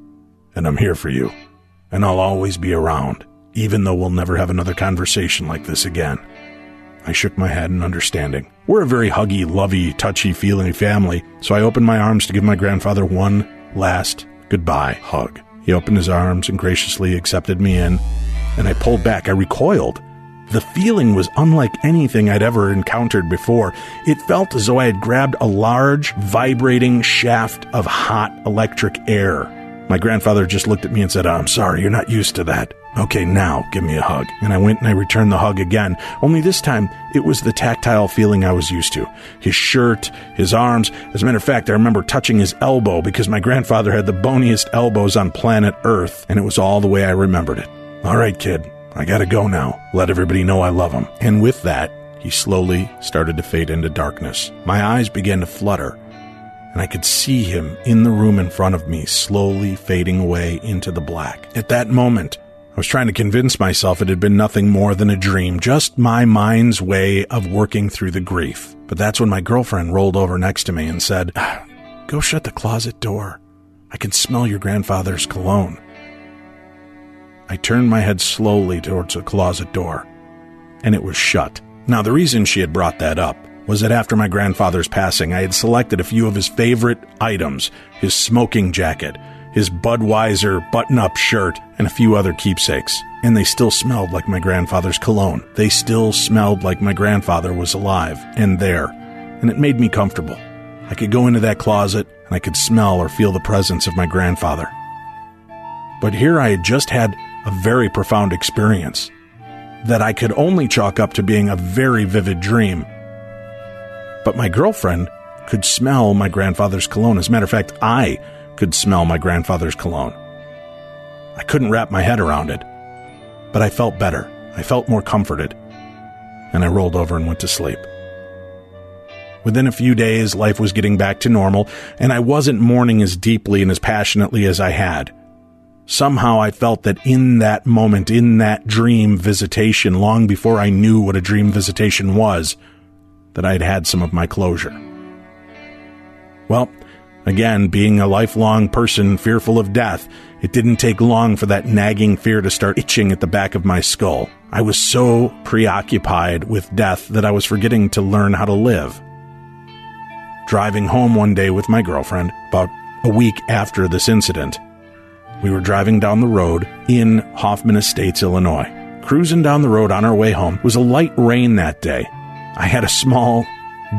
[SPEAKER 1] and I'm here for you, and I'll always be around, even though we'll never have another conversation like this again. I shook my head in understanding. We're a very huggy, lovey, touchy-feely family, so I opened my arms to give my grandfather one last goodbye hug. He opened his arms and graciously accepted me in, and I pulled back. I recoiled. The feeling was unlike anything I'd ever encountered before. It felt as though I had grabbed a large, vibrating shaft of hot electric air. My grandfather just looked at me and said, I'm sorry, you're not used to that. Okay, now give me a hug. And I went and I returned the hug again, only this time it was the tactile feeling I was used to. His shirt, his arms. As a matter of fact, I remember touching his elbow because my grandfather had the boniest elbows on planet Earth, and it was all the way I remembered it. All right, kid, I gotta go now. Let everybody know I love them. And with that, he slowly started to fade into darkness. My eyes began to flutter, and I could see him in the room in front of me, slowly fading away into the black. At that moment, I was trying to convince myself it had been nothing more than a dream, just my mind's way of working through the grief. But that's when my girlfriend rolled over next to me and said, go shut the closet door. I can smell your grandfather's cologne. I turned my head slowly towards the closet door, and it was shut. Now, the reason she had brought that up was that after my grandfather's passing, I had selected a few of his favorite items, his smoking jacket, his Budweiser button-up shirt, and a few other keepsakes. And they still smelled like my grandfather's cologne. They still smelled like my grandfather was alive and there. And it made me comfortable. I could go into that closet, and I could smell or feel the presence of my grandfather. But here I had just had a very profound experience that I could only chalk up to being a very vivid dream. But my girlfriend could smell my grandfather's cologne. As a matter of fact, I could smell my grandfather's cologne. I couldn't wrap my head around it, but I felt better. I felt more comforted, and I rolled over and went to sleep. Within a few days, life was getting back to normal, and I wasn't mourning as deeply and as passionately as I had. Somehow I felt that in that moment, in that dream visitation, long before I knew what a dream visitation was, that I'd had some of my closure. Well, again, being a lifelong person fearful of death, it didn't take long for that nagging fear to start itching at the back of my skull. I was so preoccupied with death that I was forgetting to learn how to live. Driving home one day with my girlfriend, about a week after this incident, we were driving down the road in Hoffman Estates, Illinois. Cruising down the road on our way home. It was a light rain that day. I had a small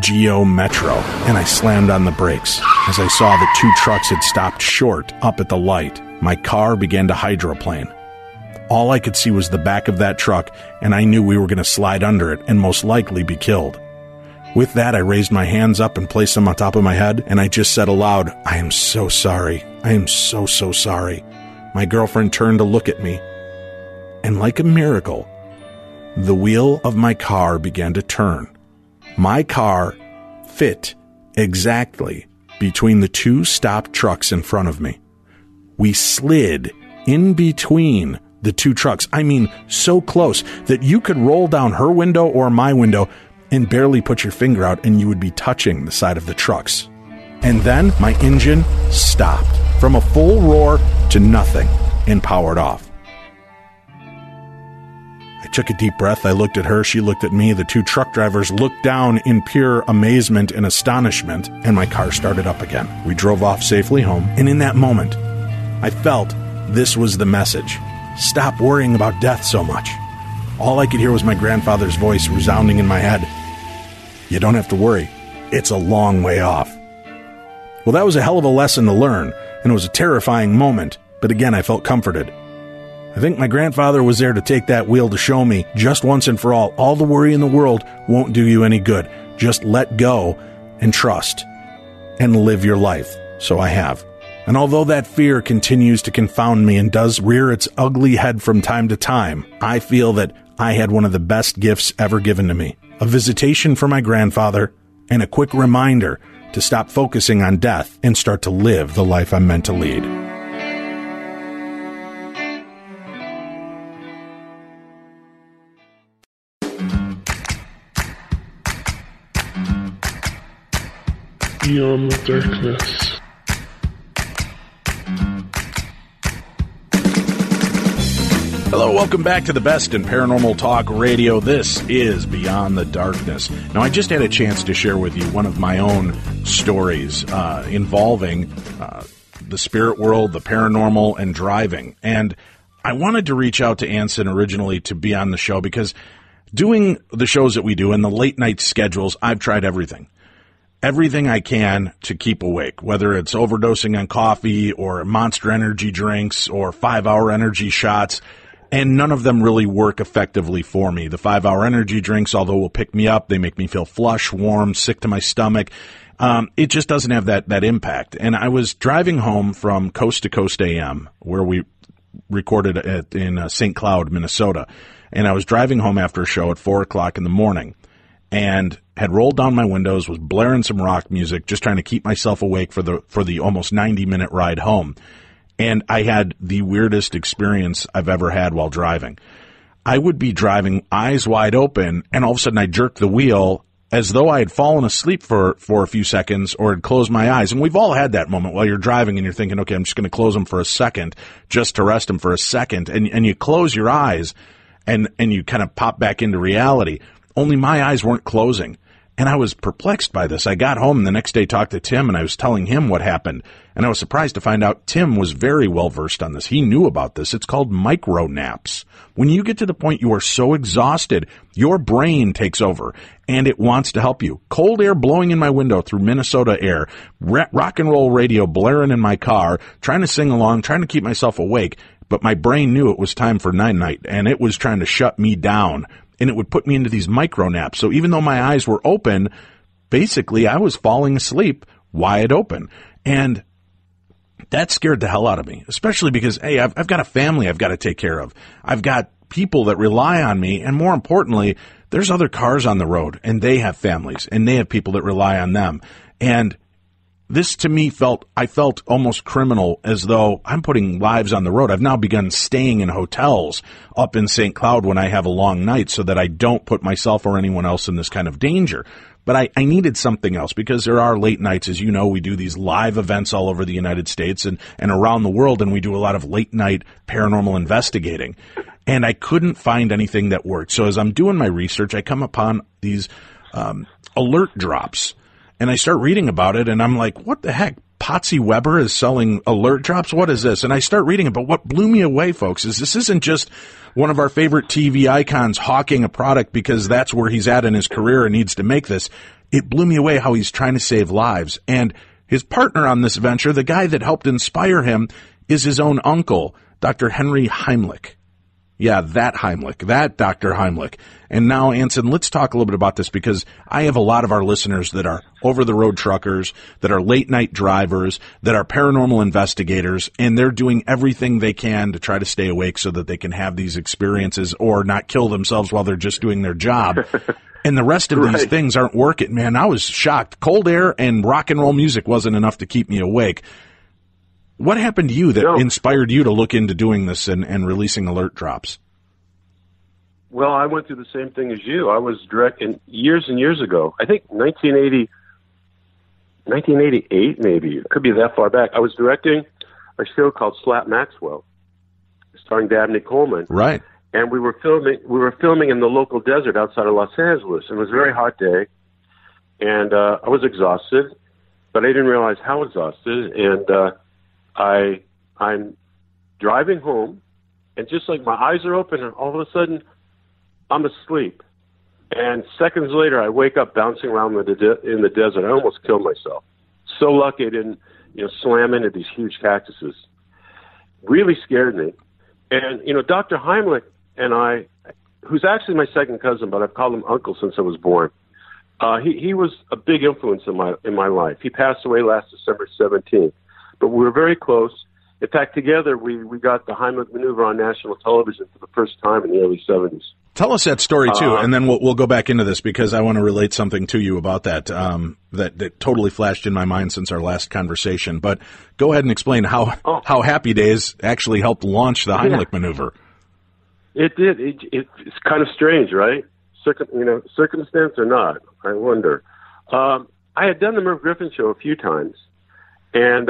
[SPEAKER 1] Geo Metro, and I slammed on the brakes as I saw that two trucks had stopped short up at the light. My car began to hydroplane. All I could see was the back of that truck, and I knew we were going to slide under it and most likely be killed. With that, I raised my hands up and placed them on top of my head, and I just said aloud, "I am so sorry. I am so, so sorry." My girlfriend turned to look at me, and like a miracle, the wheel of my car began to turn. My car fit exactly between the two stopped trucks in front of me. We slid in between the two trucks. I mean, so close that you could roll down her window or my window and barely put your finger out and you would be touching the side of the trucks. And then my engine stopped from a full roar to nothing and powered off. I took a deep breath. I looked at her. She looked at me. The two truck drivers looked down in pure amazement and astonishment, and my car started up again. We drove off safely home, and in that moment, I felt this was the message. Stop worrying about death so much. All I could hear was my grandfather's voice resounding in my head. You don't have to worry. It's a long way off. Well, that was a hell of a lesson to learn, and it was a terrifying moment, but again, I felt comforted. I think my grandfather was there to take that wheel to show me, just once and for all the worry in the world won't do you any good. Just let go and trust and live your life. So I have. And although that fear continues to confound me and does rear its ugly head from time to time, I feel that I had one of the best gifts ever given to me. A visitation from my grandfather and a quick reminder to stop focusing on death and start to live the life I'm meant to lead.
[SPEAKER 3] Beyond the darkness.
[SPEAKER 1] Hello, welcome back to the best in paranormal talk radio. This is Beyond the Darkness. Now, I just had a chance to share with you one of my own stories involving the spirit world, the paranormal, and driving. And I wanted to reach out to Anson originally to be on the show because doing the shows that we do and the late night schedules, I've tried everything. Everything I can to keep awake, whether it's overdosing on coffee or Monster Energy drinks or 5-hour energy shots. And none of them really work effectively for me. The 5-hour energy drinks, although will pick me up, they make me feel flush, warm, sick to my stomach. It just doesn't have that impact. And I was driving home from Coast to Coast AM, where we recorded in St. Cloud, Minnesota. And I was driving home after a show at 4 o'clock in the morning and had rolled down my windows, was blaring some rock music, just trying to keep myself awake for the almost 90-minute ride home. And I had the weirdest experience I've ever had while driving. I would be driving, eyes wide open, and all of a sudden I jerked the wheel as though I had fallen asleep for a few seconds or had closed my eyes. And we've all had that moment while you're driving and you're thinking, okay, I'm just going to close them for a second, just to rest them for a second. And you close your eyes and you kind of pop back into reality. Only my eyes weren't closing. And I was perplexed by this. I got home and the next day talked to Tim, and I was telling him what happened. And I was surprised to find out Tim was very well versed on this. He knew about this. It's called micro naps. When you get to the point you are so exhausted, your brain takes over, and it wants to help you. Cold air blowing in my window through Minnesota air, rock and roll radio blaring in my car, trying to sing along, trying to keep myself awake. But my brain knew it was time for night-night, and it was trying to shut me down. And it would put me into these micro naps. So even though my eyes were open, basically I was falling asleep wide open. And that scared the hell out of me, especially because, hey, I've got a family I've got to take care of. I've got people that rely on me. And more importantly, there's other cars on the road and they have families and they have people that rely on them. And this to me I felt almost criminal, as though I'm putting lives on the road. I've now begun staying in hotels up in St. Cloud when I have a long night so that I don't put myself or anyone else in this kind of danger. But I needed something else, because there are late nights. As you know, we do these live events all over the United States and around the world, and we do a lot of late night paranormal investigating. And I couldn't find anything that worked. So as I'm doing my research, I come upon these alert drops. And I start reading about it, and I'm like, what the heck? Potsy Weber is selling alert drops? What is this? And I start reading it, but what blew me away, folks, is this isn't just one of our favorite TV icons hawking a product because that's where he's at in his career and needs to make this. It blew me away how he's trying to save lives. And his partner on this venture, the guy that helped inspire him, is his own uncle, Dr. Henry Heimlich. Yeah, that Dr. Heimlich. And now, Anson, let's talk a little bit about this, because I have a lot of our listeners that are over-the-road truckers, that are late-night drivers, that are paranormal investigators, and they're doing everything they can to try to stay awake so that they can have these experiences or not kill themselves while they're just doing their job. And the rest of these things aren't working, man. I was shocked. Cold air and rock and roll music wasn't enough to keep me awake. What happened to you that inspired you to look into doing this and releasing alert drops?
[SPEAKER 2] Well, I went through the same thing as you. I was directing years and years ago. I think 1988 maybe. It could be that far back. I was directing a show called Slap Maxwell, starring Dabney Coleman.
[SPEAKER 1] Right.
[SPEAKER 2] And we were filming in the local desert outside of Los Angeles. It was a very hot day, and I was exhausted, but I didn't realize how exhausted. And I'm driving home, and just like my eyes are open, and all of a sudden I'm asleep. And seconds later, I wake up bouncing around in the desert. I almost killed myself. So lucky I didn't, slam into these huge cactuses. Really scared me. And, Dr. Heimlich and I, who's actually my second cousin, but I've called him Uncle since I was born, he was a big influence in my life. He passed away last December 17th. But we were very close. In fact, together we got the Heimlich maneuver on national television for the first time in the early 70s.
[SPEAKER 1] Tell us that story, too, and then we'll go back into this, because I want to relate something to you about that that totally flashed in my mind since our last conversation. But go ahead and explain how Happy Days actually helped launch the Heimlich maneuver.
[SPEAKER 2] It did. It's kind of strange, right? Circumstance or not, I wonder. I had done the Merv Griffin show a few times. And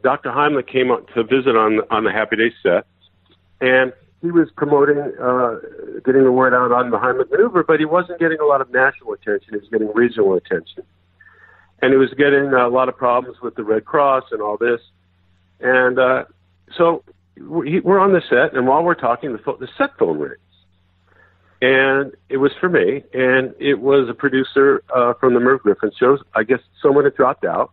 [SPEAKER 2] Dr. Heimlich came out to visit on the Happy Days set, and he was promoting, getting the word out on the Heimlich maneuver, but he wasn't getting a lot of national attention. He was getting regional attention. And he was getting a lot of problems with the Red Cross and all this. And so we're on the set, and while we're talking, the set phone rings. And it was for me, and it was a producer from the Merv Griffin shows. I guess someone had dropped out.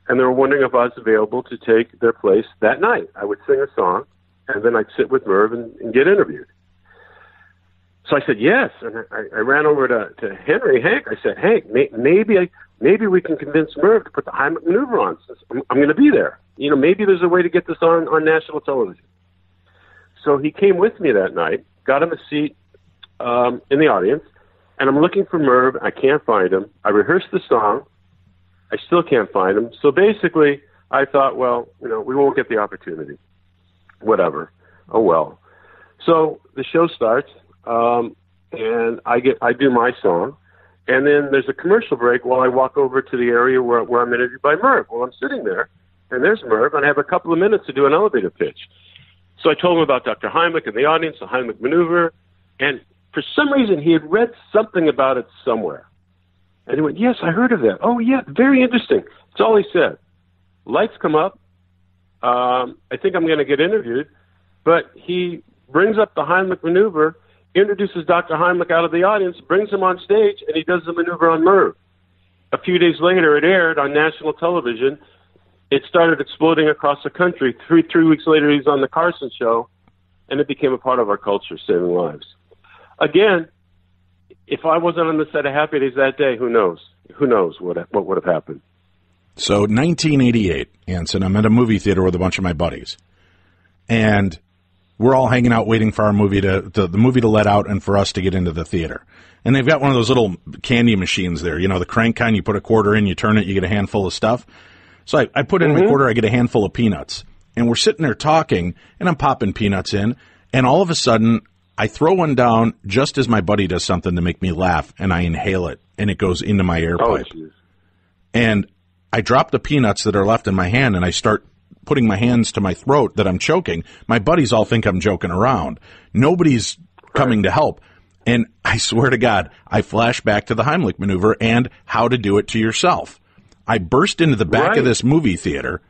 [SPEAKER 2] And they were wondering if I was available to take their place that night. I would sing a song, and then I'd sit with Merv and get interviewed. So I said yes, and I ran over to Hank. I said, Hank, maybe we can convince Merv to put the Heimlich maneuver on. Since I'm going to be there. Maybe there's a way to get this on national television. So he came with me that night, got him a seat in the audience, and I'm looking for Merv. I can't find him. I rehearsed the song. I still can't find him. So basically, I thought, well, we won't get the opportunity. Whatever. Oh, well. So the show starts, and I do my song, and then there's a commercial break while I walk over to the area where I'm interviewed by Merv. Well, I'm sitting there, and there's Merv, and I have a couple of minutes to do an elevator pitch. So I told him about Dr. Heimlich and the audience, the Heimlich maneuver, and for some reason he had read something about it somewhere. And he went, yes, I heard of that. Oh, yeah, very interesting. That's all he said. Lights come up. I think I'm going to get interviewed. But he brings up the Heimlich maneuver, introduces Dr. Heimlich out of the audience, brings him on stage, and he does the maneuver on Merv. A few days later, it aired on national television. It started exploding across the country. Three weeks later, he's on the Carson show, and it became a part of our culture, saving lives. Again, if I wasn't on the set of Happy Days that day, who knows? who knows what would have happened.
[SPEAKER 1] So 1988, Anson, I'm at a movie theater with a bunch of my buddies, and we're all hanging out waiting for our movie the movie to let out and for us to get into the theater. And they've got one of those little candy machines there, you know, the crank kind. You put a quarter in, you turn it, you get a handful of stuff. So I put in a quarter, I get a handful of peanuts. And we're sitting there talking, and I'm popping peanuts in, and all of a sudden, I throw one down just as my buddy does something to make me laugh, and I inhale it, and it goes into my air pipe. And I drop the peanuts that are left in my hand, and I start putting my hands to my throat that I'm choking. My buddies all think I'm joking around. Nobody's coming to help. And I swear to God, I flash back to the Heimlich maneuver and how to do it to yourself. I burst into the back of this movie theater.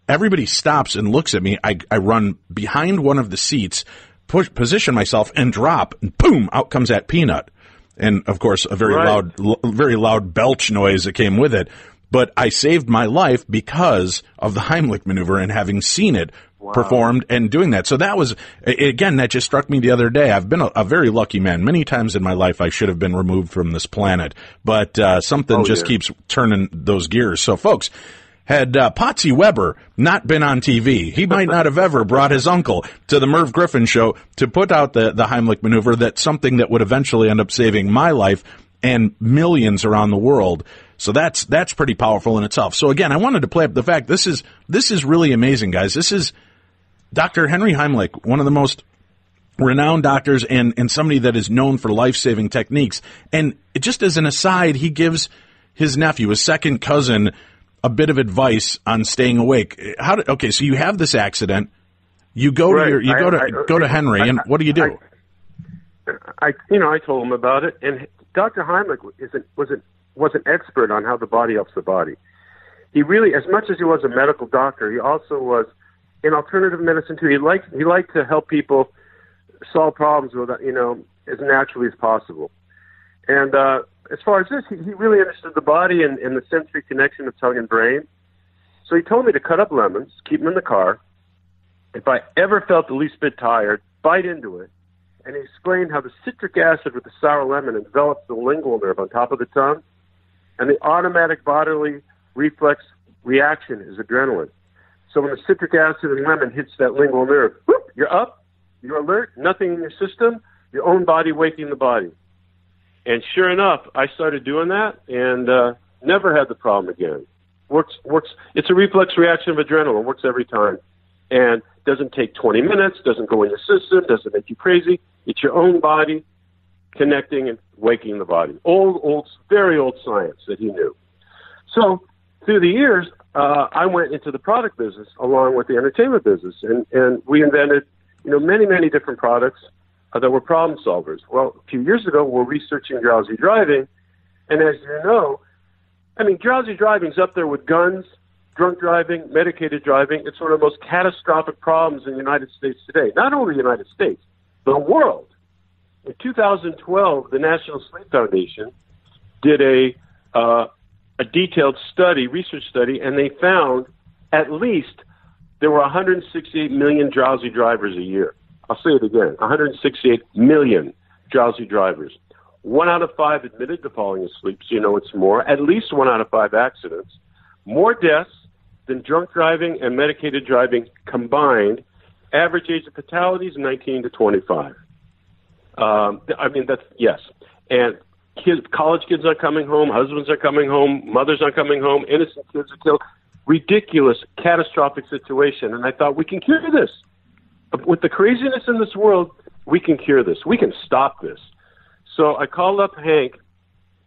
[SPEAKER 1] Everybody stops and looks at me. I run behind one of the seats, position myself, and drop, and boom, out comes that peanut. And, of course, a very loud belch noise that came with it. But I saved my life because of the Heimlich maneuver and having seen it performed and doing that. So that was, again, that just struck me the other day. I've been a very lucky man. Many times in my life I should have been removed from this planet, but something keeps turning those gears. So, folks, had Potsy Weber not been on TV, he might not have ever brought his uncle to the Merv Griffin show to put out the Heimlich maneuver. That's something that would eventually end up saving my life and millions around the world. So that's pretty powerful in itself. So again, I wanted to play up the fact this is really amazing, guys. This is Dr. Henry Heimlich, one of the most renowned doctors and somebody that is known for life-saving techniques. And just as an aside, he gives his nephew, his second cousin, a bit of advice on staying awake. Okay, so you have this accident. You go to Henry, and what do you do?
[SPEAKER 2] I told him about it, and Dr. Heimlich was an expert on how the body helps the body. He really, as much as he was a medical doctor, he also was in alternative medicine too. He liked to help people solve problems with, as naturally as possible. And as far as this, he really understood the body and the sensory connection of tongue and brain. So he told me to cut up lemons, keep them in the car. If I ever felt the least bit tired, bite into it. And he explained how the citric acid with the sour lemon envelops the lingual nerve on top of the tongue. And the automatic bodily reflex reaction is adrenaline. So when the citric acid and lemon hits that lingual nerve, whoop, you're up, you're alert, nothing in your system, your own body waking the body. And sure enough, I started doing that and never had the problem again. Works. It's a reflex reaction of adrenaline. Works every time. And doesn't take 20 minutes, doesn't go in your system, doesn't make you crazy. It's your own body connecting and waking the body. Very old science that he knew. So through the years, I went into the product business along with the entertainment business, and we invented, many, many different products that were problem solvers. Well, a few years ago, we're researching drowsy driving, and as you know, drowsy driving's up there with guns, drunk driving, medicated driving. It's one of the most catastrophic problems in the United States today. Not only the United States, the world. In 2012, the National Sleep Foundation did a detailed research study, and they found at least there were 168 million drowsy drivers a year. I'll say it again, 168 million drowsy drivers. 1 out of 5 admitted to falling asleep, so it's more. At least 1 out of 5 accidents. More deaths than drunk driving and medicated driving combined. Average age of fatalities, 19 to 25. Yes. And college kids are coming home, husbands are coming home, mothers are coming home, innocent kids are killed. Ridiculous, catastrophic situation. And I thought, we can cure this. With the craziness in this world, we can cure this. We can stop this. So I called up Hank,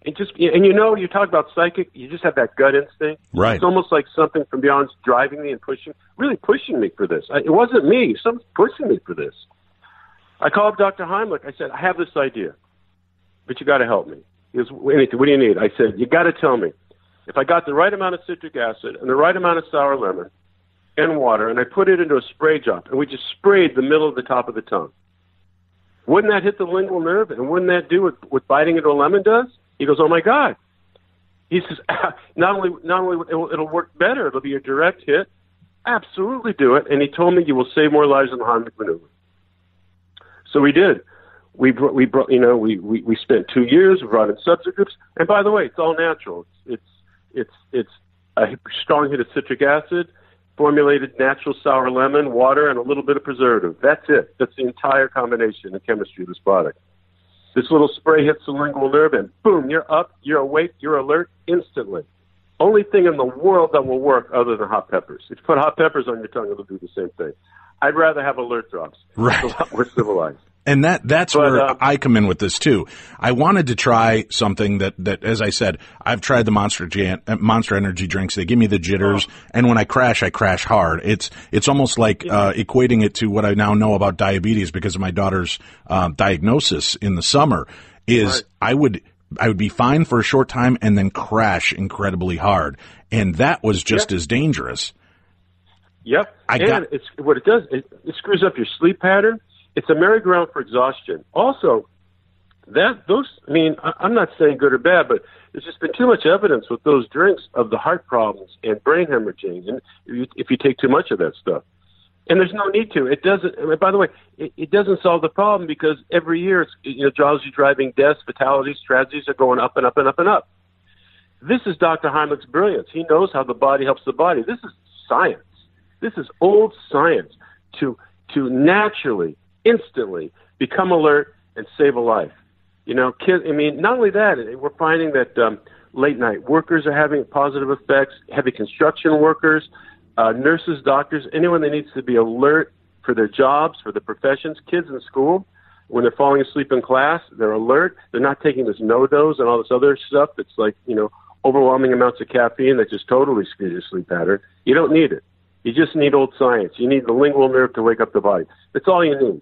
[SPEAKER 2] and you talk about psychic, you just have that gut instinct.
[SPEAKER 1] Right.
[SPEAKER 2] It's almost like something from beyond driving me and really pushing me for this. It wasn't me. Someone's pushing me for this. I called up Dr. Heimlich. I said, I have this idea, but you got to help me. He goes, what do you need? I said, you got to tell me. If I got the right amount of citric acid and the right amount of sour lemon and water, and I put it into a spray jar, and we just sprayed the middle of the top of the tongue, wouldn't that hit the lingual nerve, and wouldn't that do what biting into a lemon does? He goes, oh, my God. He says, not only it'll work better, it'll be a direct hit. Absolutely do it. And he told me you will save more lives than the Heimlich maneuver. So we did. We spent 2 years. We brought in substitutes, and by the way, it's all natural. It's a strong hit of citric acid, formulated natural sour lemon, water, and a little bit of preservative. That's it. That's the entire combination in chemistry of this product. This little spray hits the lingual nerve, and boom, you're up, you're awake, you're alert instantly. Only thing in the world that will work other than hot peppers. If you put hot peppers on your tongue, it'll do the same thing. I'd rather have alert drops.
[SPEAKER 1] Right.
[SPEAKER 2] It's a lot more civilized.
[SPEAKER 1] And that's where I come in with this too. I wanted to try something that, as I said, I've tried the Monster Energy drinks. They give me the jitters, and when I crash hard. It's almost like equating it to what I now know about diabetes because of my daughter's diagnosis in the summer. Is right. I would be fine for a short time and then crash incredibly hard, and that was just as dangerous.
[SPEAKER 2] Yep. It's what it does. It screws up your sleep pattern. It's a merry-go-round for exhaustion. Also, I'm not saying good or bad, but there's just been too much evidence with those drinks of the heart problems and brain hemorrhaging, and if you take too much of that stuff. And there's no need to. It doesn't. By the way, it doesn't solve the problem because every year, drowsy driving deaths, fatalities, tragedies are going up and up and up and up. This is Dr. Heimlich's brilliance. He knows how the body helps the body. This is science. This is old science to naturally, instantly become alert and save a life. Kids. Not only that, we're finding that late night workers are having positive effects. Heavy construction workers, nurses, doctors, anyone that needs to be alert for their jobs, for their professions. Kids in school, when they're falling asleep in class, they're alert. They're not taking this no-dose and all this other stuff that's like overwhelming amounts of caffeine that just totally screws your sleep pattern. You don't need it. You just need old science. You need the lingual nerve to wake up the body. That's all you need.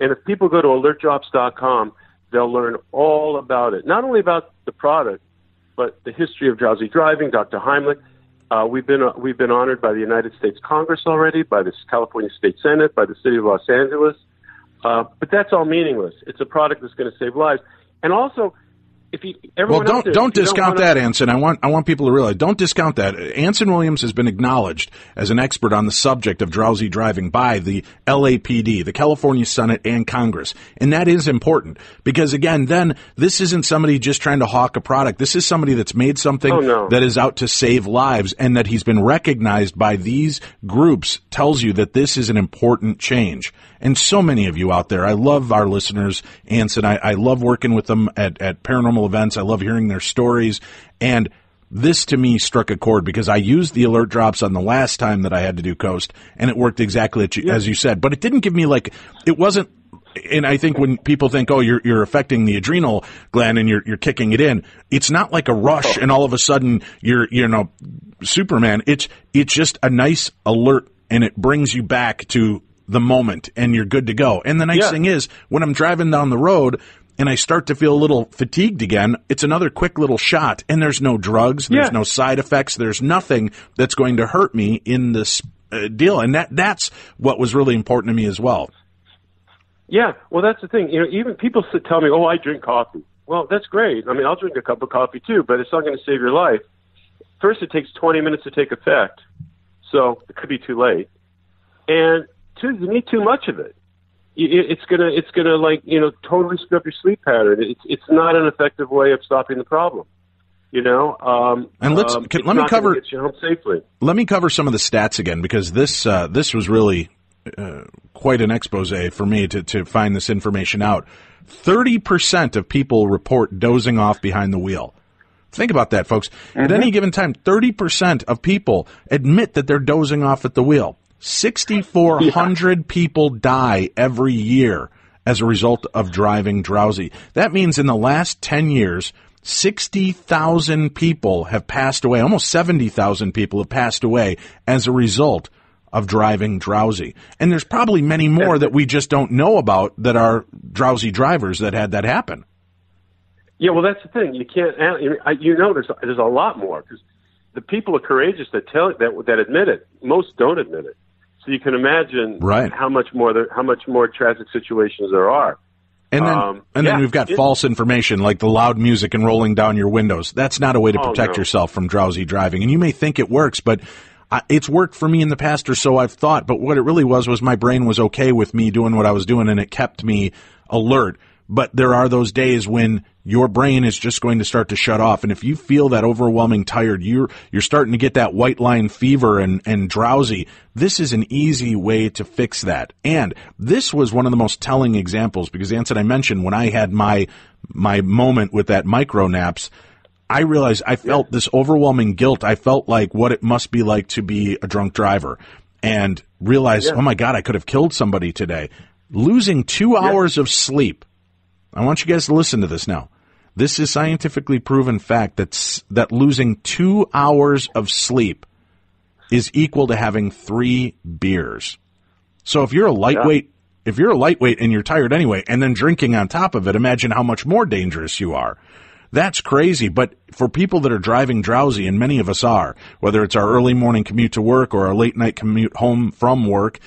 [SPEAKER 2] And if people go to alertdrops.com, they'll learn all about it. Not only about the product, but the history of drowsy driving, Dr. Heimlich. We've been honored by the United States Congress already, by the California State Senate, by the City of Los Angeles. But that's all meaningless. It's a product that's going to save lives. And also, don't discount that, Anson. I want people to realize, don't discount that. Anson Williams has been acknowledged as an expert on the subject of drowsy driving by the LAPD, the California Senate, and Congress. And that is important because, again, then this isn't somebody just trying to hawk a product. This is somebody that's made something that is out to save lives, and that he's been recognized by these groups tells you that this is an important change. And so many of you out there, I love our listeners, Anson. I love working with them at paranormal events. I love hearing their stories. And this, to me, struck a chord because I used the alert drops on the last time that I had to do Coast, and it worked exactly as you said. But it didn't give me it wasn't, and I think when people think, you're affecting the adrenal gland and you're kicking it in, it's not like a rush and all of a sudden you're Superman. It's just a nice alert, and it brings you back to the moment, and you're good to go. And the nice thing is, when I'm driving down the road and I start to feel a little fatigued again, it's another quick little shot, and there's no drugs, there's no side effects, there's nothing that's going to hurt me in this deal. And that's what was really important to me as well. Yeah, well, that's the thing. Even people tell me, I drink coffee. Well, that's great. I'll drink a cup of coffee too, but it's not going to save your life. First, it takes 20 minutes to take effect, so it could be too late. And two, you need too much of it. It's gonna totally screw up your sleep pattern. It's not an effective way of stopping the problem. And let me cover get you home safely. Let me cover some of the stats again, because this was really quite an expose for me to find this information out. 30% of people report dozing off behind the wheel. Think about that, folks. At any given time, 30% of people admit that they're dozing off at the wheel. 6,400 people die every year as a result of driving drowsy. That means in the last 10 years, 60,000 people have passed away. Almost 70,000 people have passed away as a result of driving drowsy. And there's probably many more that we just don't know about that are drowsy drivers that had that happen. Yeah, well, that's the thing. You can't. There's a lot more, because the people are courageous that admit it. Most don't admit it. So you can imagine how much more tragic situations there are. And then we've got false information like the loud music and rolling down your windows. That's not a way to protect yourself from drowsy driving. And you may think it works, but it's worked for me in the past, or so I've thought. But what it really was my brain was okay with me doing what I was doing, and it kept me alert.
[SPEAKER 1] but there are those days when your brain is just going to start to shut off. And if you feel that overwhelming tired, you're starting to get that white line fever and drowsy, this is an easy way to fix that. And this was one of the most telling examples because, Anson, I mentioned when I had my moment with that micro naps, I realized I felt this overwhelming guilt. I felt like what it must be like to be a drunk driver and realized, oh my God, I could have killed somebody today. Losing 2 hours of sleep. I want you guys to listen to this now. This is scientifically proven fact that losing 2 hours of sleep is equal to having 3 beers. So if you're a lightweight, and you're tired anyway, and then drinking on top of it, imagine how much more dangerous you are. That's crazy. But for people that are driving drowsy, and many of us are, whether it's our early morning commute to work or our late night commute home from work,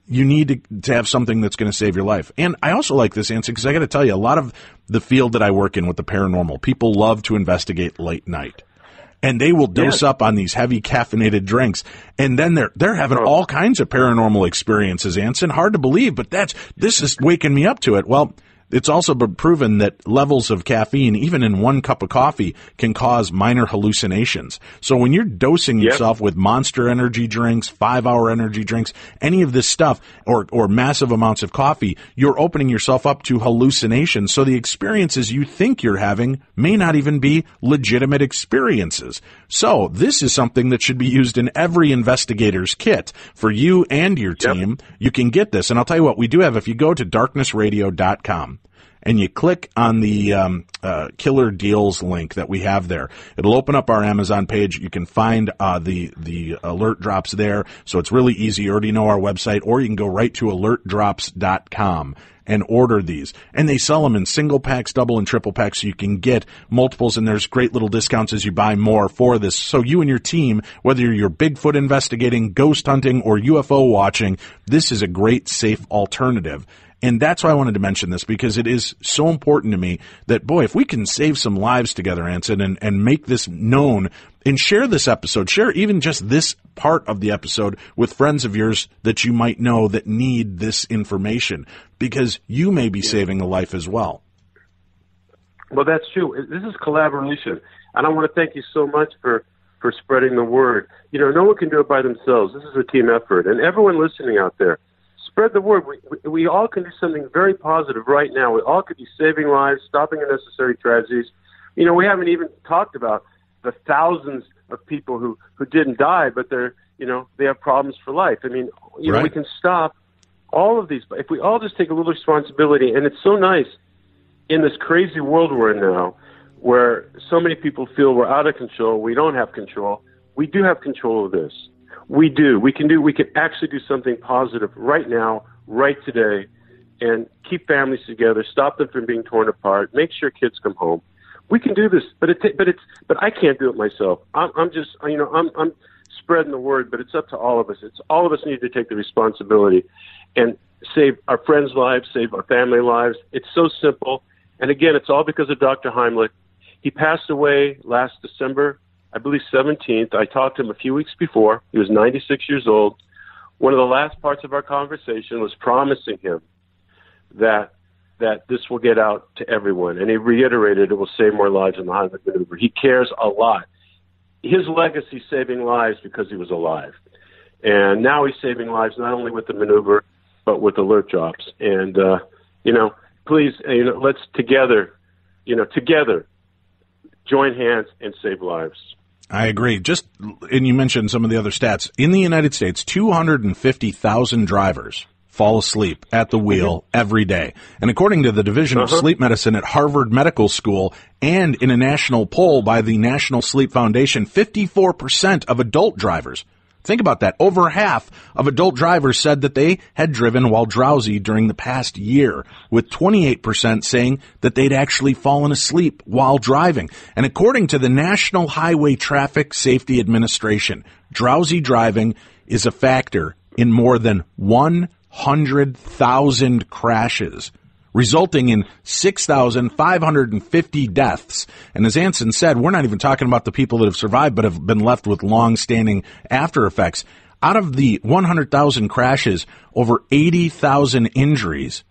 [SPEAKER 1] you need to have something that's going to save your life. And I also like this, Anson, because I got to tell you, a lot of the field that I work in with the paranormal, people love to investigate late night. And they will dose up on these heavy caffeinated drinks. And then they're having all kinds of paranormal experiences, Anson. Hard to believe, but this is waking me up to it. Well, it's also been proven that levels of caffeine, even in 1 cup of coffee, can cause minor hallucinations. So when you're dosing yourself with Monster energy drinks, 5-hour energy drinks, any of this stuff, or massive amounts of coffee, you're opening yourself up to hallucinations. So the experiences you think you're having may not even be legitimate experiences. So this is something that should be used in every investigator's kit for you and your team. You can get this. And I'll tell you what, we do have, if you go to darknessradio.com, and you click on the Killer Deals link that we have there, it'll open up our Amazon page. You can find the alert drops there, so it's really easy. You already know our website, or you can go right to alertdrops.com and order these. And they sell them in single packs, double and triple packs, so you can get multiples, and there's great little discounts as you buy more for this. So you and your team, whether you're Bigfoot investigating, ghost hunting, or UFO watching, this is a great, safe alternative. And that's why I wanted to mention this, because it is so important to me that, boy, if we can save some lives together, Anson, and make this known, and share this episode, share even just this part of the episode with friends of yours that you might know that need this information, because you may be saving a life as well.
[SPEAKER 2] Well, that's true. This is collaboration. And I want to thank you so much for spreading the word. You know, no one can do it by themselves. This is a team effort. And everyone listening out there, spread the word. We all can do something very positive right now. We all could be saving lives, stopping unnecessary tragedies. You know, we haven't even talked about the thousands of people who didn't die, but they have problems for life. I mean, you know, we can stop all of these. If we all just take a little responsibility, and it's so nice in this crazy world we're in now, where so many people feel we're out of control, we don't have control. We do have control of this. We do. We can actually do something positive right now, right today, and keep families together, stop them from being torn apart, make sure kids come home. We can do this, but I can't do it myself. I'm just, you know, I'm spreading the word, but it's up to all of us. It's all of us need to take the responsibility and save our friends' lives, save our family lives. It's so simple. And again, it's all because of Dr. Heimlich. He passed away last December, I believe 17th. I talked to him a few weeks before. He was 96 years old. One of the last parts of our conversation was promising him that this will get out to everyone. And he reiterated it will save more lives in the Heimlich maneuver. He cares a lot. His legacy saving lives because he was alive. And now he's saving lives not only with the maneuver, but with alert drops. And, you know, please, you know, let's together join hands and save lives.
[SPEAKER 1] I agree. And you mentioned some of the other stats. In the United States, 250,000 drivers fall asleep at the wheel every day. And according to the Division of Sleep Medicine at Harvard Medical School, and in a national poll by the National Sleep Foundation, 54% of adult drivers, think about that, over half of adult drivers said that they had driven while drowsy during the past year, with 28% saying that they'd actually fallen asleep while driving. And according to the National Highway Traffic Safety Administration, drowsy driving is a factor in more than 100,000 crashes, resulting in 6,550 deaths. And as Anson said, we're not even talking about the people that have survived but have been left with long-standing after effects. Out of the 100,000 crashes, over 80,000 injuries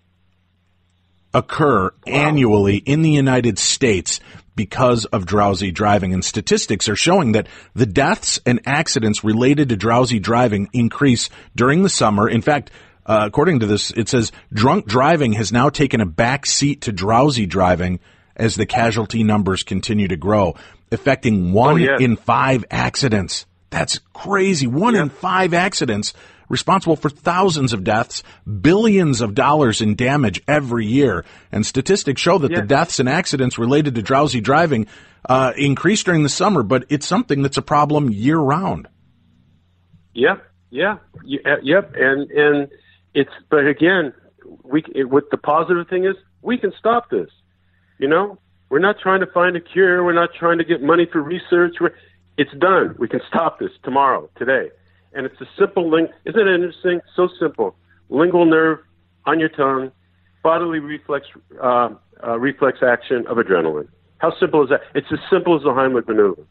[SPEAKER 1] occur annually in the United States because of drowsy driving. And statistics are showing that the deaths and accidents related to drowsy driving increase during the summer. In fact, according to this, it says drunk driving has now taken a back seat to drowsy driving as the casualty numbers continue to grow, affecting 1 in 5 accidents. That's crazy. 1 in 5 accidents, responsible for thousands of deaths, billions of dollars in damage every year. And statistics show that the deaths and accidents related to drowsy driving increase during the summer, but it's something that's a problem year round. Yep.
[SPEAKER 2] And it's, but again, what the positive thing is, we can stop this. You know, we're not trying to find a cure. We're not trying to get money for research. It's done. We can stop this tomorrow, today. And it's a simple link. Isn't it interesting? So simple. Lingual nerve on your tongue, bodily reflex action of adrenaline. How simple is that? It's as simple as the Heimlich maneuver.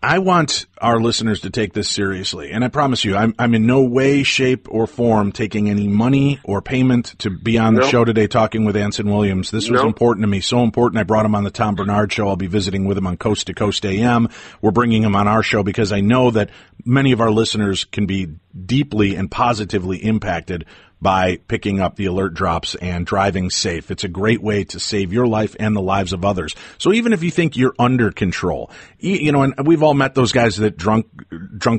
[SPEAKER 1] I want our listeners to take this seriously, and I promise you, I'm in no way, shape, or form taking any money or payment to be on the show today talking with Anson Williams. This was important to me, so important I brought him on the Tom Bernard Show. I'll be visiting with him on Coast to Coast AM. We're bringing him on our show because I know that many of our listeners can be deeply and positively impacted by picking up the alert drops and driving safe. It's a great way to save your life and the lives of others. So even if you think you're under control, you know, and we've all met those guys that drunk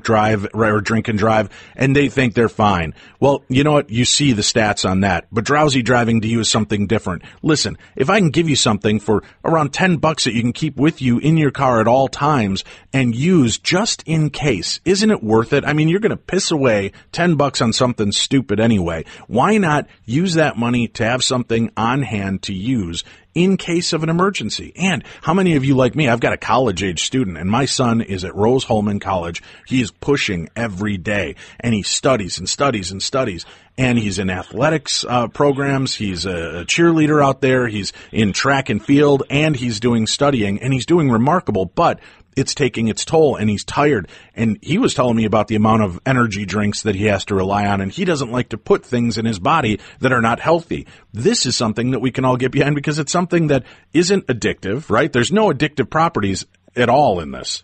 [SPEAKER 1] drive or drink and drive, and they think they're fine. Well, you know what? You see the stats on that. But drowsy driving to you is something different. Listen, if I can give you something for around $10 that you can keep with you in your car at all times and use just in case, isn't it worth it? I mean, you're going to piss away $10 on something stupid anyway. Why not use that money to have something on hand to use in case of an emergency? And how many of you like me? I've got a college-age student, and my son is at Rose-Hulman College. He is pushing every day, and he studies and studies and studies. And he's in athletics programs. He's a cheerleader out there. He's in track and field, and he's doing studying, and he's doing remarkable. But it's taking its toll, and he's tired. And he was telling me about the amount of energy drinks that he has to rely on, and he doesn't like to put things in his body that are not healthy. This is something that we can all get behind because it's something that isn't addictive, right? There's no addictive properties at all in this.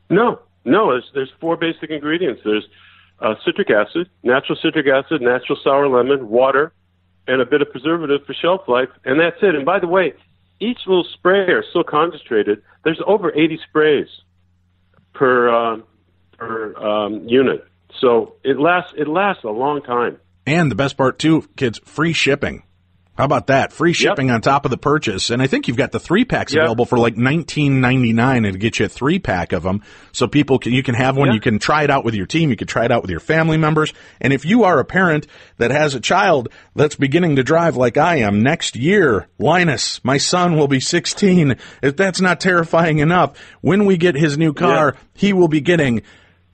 [SPEAKER 2] No. There's 4 basic ingredients. There's citric acid, natural sour lemon, water, and a bit of preservative for shelf life, and that's it. And by the way, each little spray are so concentrated, there's over 80 sprays per unit. So it lasts a long time.
[SPEAKER 1] And the best part, too, kids, free shipping. How about that? Free shipping on top of the purchase. And I think you've got the 3-packs available for like $19.99 and get you a 3-pack of them. So you can have one. You can try it out with your team. You can try it out with your family members. And if you are a parent that has a child that's beginning to drive like I am next year, Linus, my son will be 16. If that's not terrifying enough, when we get his new car, he will be getting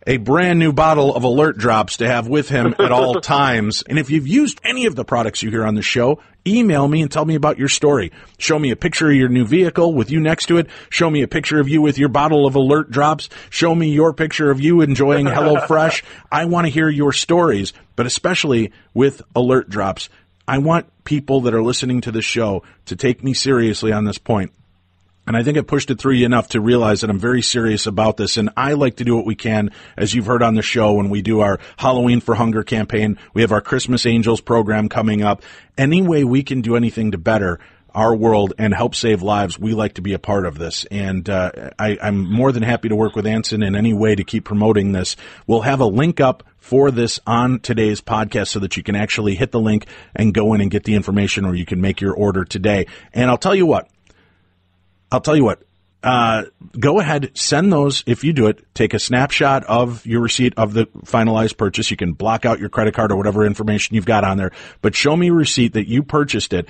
[SPEAKER 1] a brand new bottle of alert drops to have with him at all times. And if you've used any of the products you hear on the show, email me and tell me about your story. Show me a picture of your new vehicle with you next to it. Show me a picture of you with your bottle of alert drops. Show me your picture of you enjoying HelloFresh. I want to hear your stories, but especially with alert drops. I want people that are listening to the show to take me seriously on this point. And I think I pushed it through you enough to realize that I'm very serious about this. And I like to do what we can, as you've heard on the show, when we do our Halloween for Hunger campaign. We have our Christmas Angels program coming up. Any way we can do anything to better our world and help save lives, we like to be a part of this. And I'm more than happy to work with Anson in any way to keep promoting this. We'll have a link up for this on today's podcast so that you can actually hit the link and go in and get the information, or you can make your order today. And I'll tell you what, go ahead, send those. If you do it, take a snapshot of your receipt of the finalized purchase. You can block out your credit card or whatever information you've got on there, but show me a receipt that you purchased it,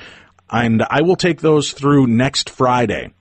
[SPEAKER 1] and I will take those through next Friday.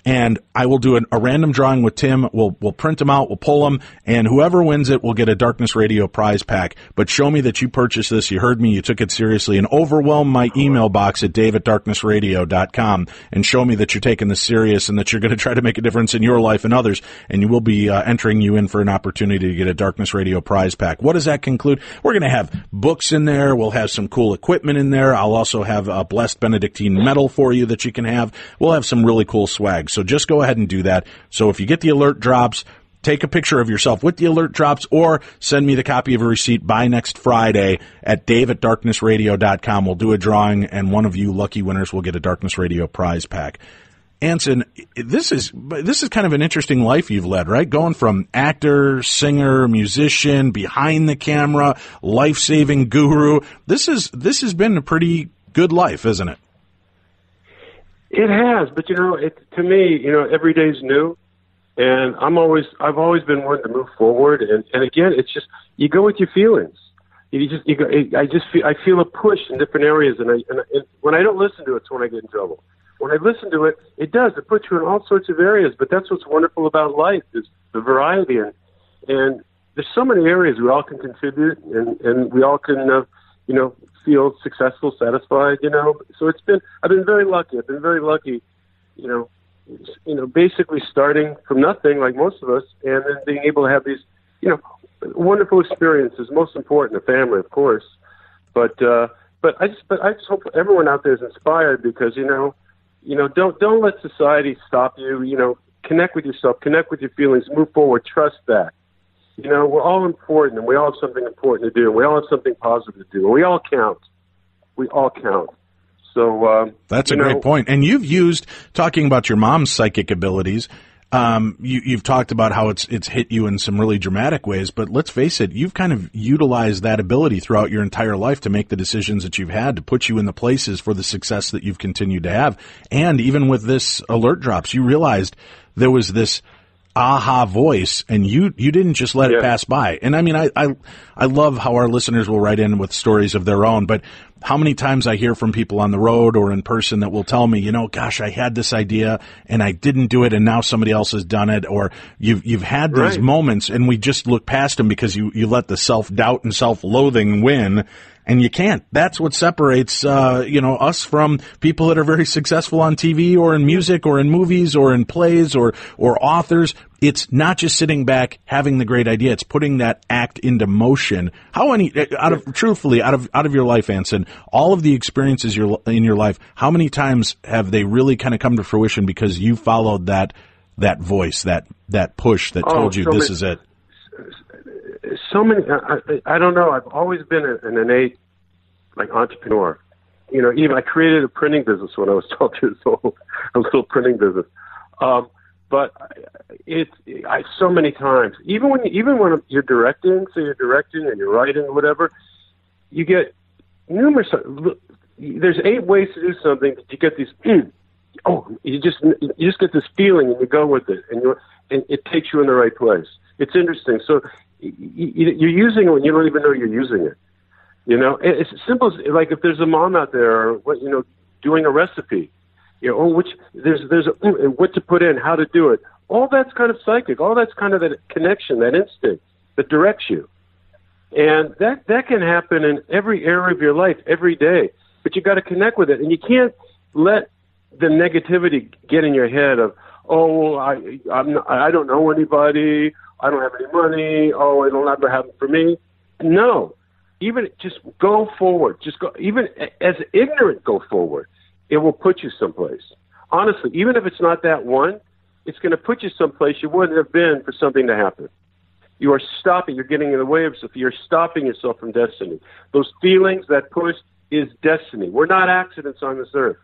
[SPEAKER 1] and I will do a random drawing with Tim. We'll print them out, we'll pull them, and whoever wins it will get a Darkness Radio prize pack. But show me that you purchased this, you heard me, you took it seriously, and overwhelm my email box at dave@darknessradio.com and show me that you're taking this serious and that you're going to try to make a difference in your life and others, and you will be entering you in for an opportunity to get a Darkness Radio prize pack. What does that conclude? We're going to have books in there. We'll have some cool equipment in there. I'll also have a Blessed Benedictine medal for you that you can have. We'll have some really cool swag. So just go ahead and do that. So if you get the alert drops, take a picture of yourself with the alert drops or send me the copy of a receipt by next Friday at dave@darknessradio.com. We'll do a drawing, and one of you lucky winners will get a Darkness Radio prize pack. Anson, this is kind of an interesting life you've led, right? Going from actor, singer, musician, behind the camera, life-saving guru. This has been a pretty good life, isn't it?
[SPEAKER 2] It has, but to me, every day's new, and I've always been one to move forward, and again, it's just you go with your feelings. I feel a push in different areas, and when I don't listen to it, it's when I get in trouble. When I listen to it, it puts you in all sorts of areas. But that's what's wonderful about life is the variety, and there's so many areas we all can contribute, and we all can feel successful, satisfied, So I've been very lucky. I've been very lucky, basically starting from nothing like most of us, and then being able to have these, wonderful experiences. Most important, the family, of course. But I just hope everyone out there is inspired because, don't let society stop you. Connect with yourself, connect with your feelings, move forward, trust that. We're all important, and we all have something important to do. We all have something positive to do, and we all count. We all count. So
[SPEAKER 1] that's a great point. And you've used, talking about your mom's psychic abilities, you've talked about how it's hit you in some really dramatic ways, but let's face it, you've kind of utilized that ability throughout your entire life to make the decisions that you've had to put you in the places for the success that you've continued to have. And even with this alert drops, you realized there was this aha voice, and you didn't just let it pass by. And I mean, I love how our listeners will write in with stories of their own, but how many times I hear from people on the road or in person that will tell me, gosh, I had this idea and I didn't do it, and now somebody else has done it. Or you've had these moments, and we just look past them because you let the self-doubt and self-loathing win. And you can't. That's what separates, us from people that are very successful on TV or in music or in movies or in plays or authors. It's not just sitting back having the great idea. It's putting that act into motion. How many, out of your life, Anson, all of the experiences in your life, how many times have they really kind of come to fruition because you followed that voice, that push that told you this is it?
[SPEAKER 2] So many, I don't know. I've always been an innate, entrepreneur. Even I created a printing business when I was 12 years old. A little printing business. But so many times, even when you're directing, so you're directing and you're writing or whatever, you get numerous. There's 8 ways to do something. You get these. You just get this feeling and you go with it, and it takes you in the right place. It's interesting. So you're using it when you don't even know you're using it. It's simple as if there's a mom out there, doing a recipe, what to put in, how to do it. All that's kind of psychic. All that's kind of that connection, that instinct that directs you. And that can happen in every area of your life, every day. But you got to connect with it, and you can't let the negativity get in your head of, I don't know anybody. I don't have any money. It'll never happen for me. No. Even just go forward. Just go. Even as ignorant, go forward. It will put you someplace. Honestly, even if it's not that one, it's going to put you someplace you wouldn't have been for something to happen. You are stopping. You're getting in the way of yourself. You're stopping yourself from destiny. Those feelings, that push, is destiny. We're not accidents on this earth.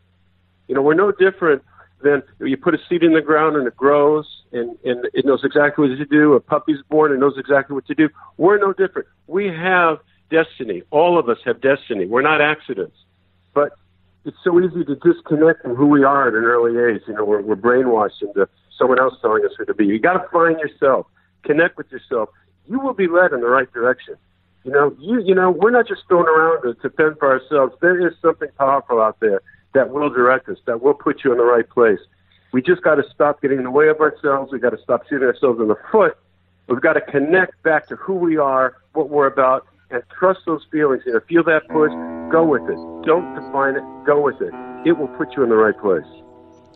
[SPEAKER 2] We're no different than you put a seed in the ground and it grows and it knows exactly what to do. A puppy's born and knows exactly what to do. We're no different. We have destiny. All of us have destiny. We're not accidents. But it's so easy to disconnect from who we are at an early age. We're brainwashed into someone else telling us who to be. You got to find yourself. Connect with yourself. You will be led in the right direction. We're not just thrown around to fend for ourselves. There is something powerful out there that will direct us, that will put you in the right place. We just got to stop getting in the way of ourselves. We've got to stop shooting ourselves in the foot. We've got to connect back to who we are, what we're about, and trust those feelings. You know, feel that push, go with it. Don't define it, go with it. It will put you in the right place.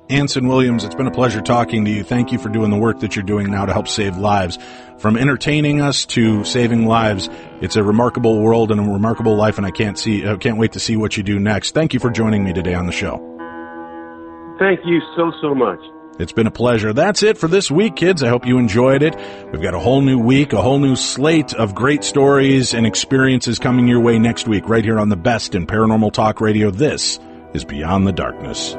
[SPEAKER 1] Anson Williams, it's been a pleasure talking to you. Thank you for doing the work that you're doing now to help save lives. From entertaining us to saving lives, it's a remarkable world and a remarkable life, and I can't wait to see what you do next. Thank you for joining me today on the show.
[SPEAKER 2] Thank you so much.
[SPEAKER 1] It's been a pleasure. That's it for this week, kids. I hope you enjoyed it. We've got a whole new week, a whole new slate of great stories and experiences coming your way next week right here on the best in paranormal talk radio. This is Beyond the Darkness.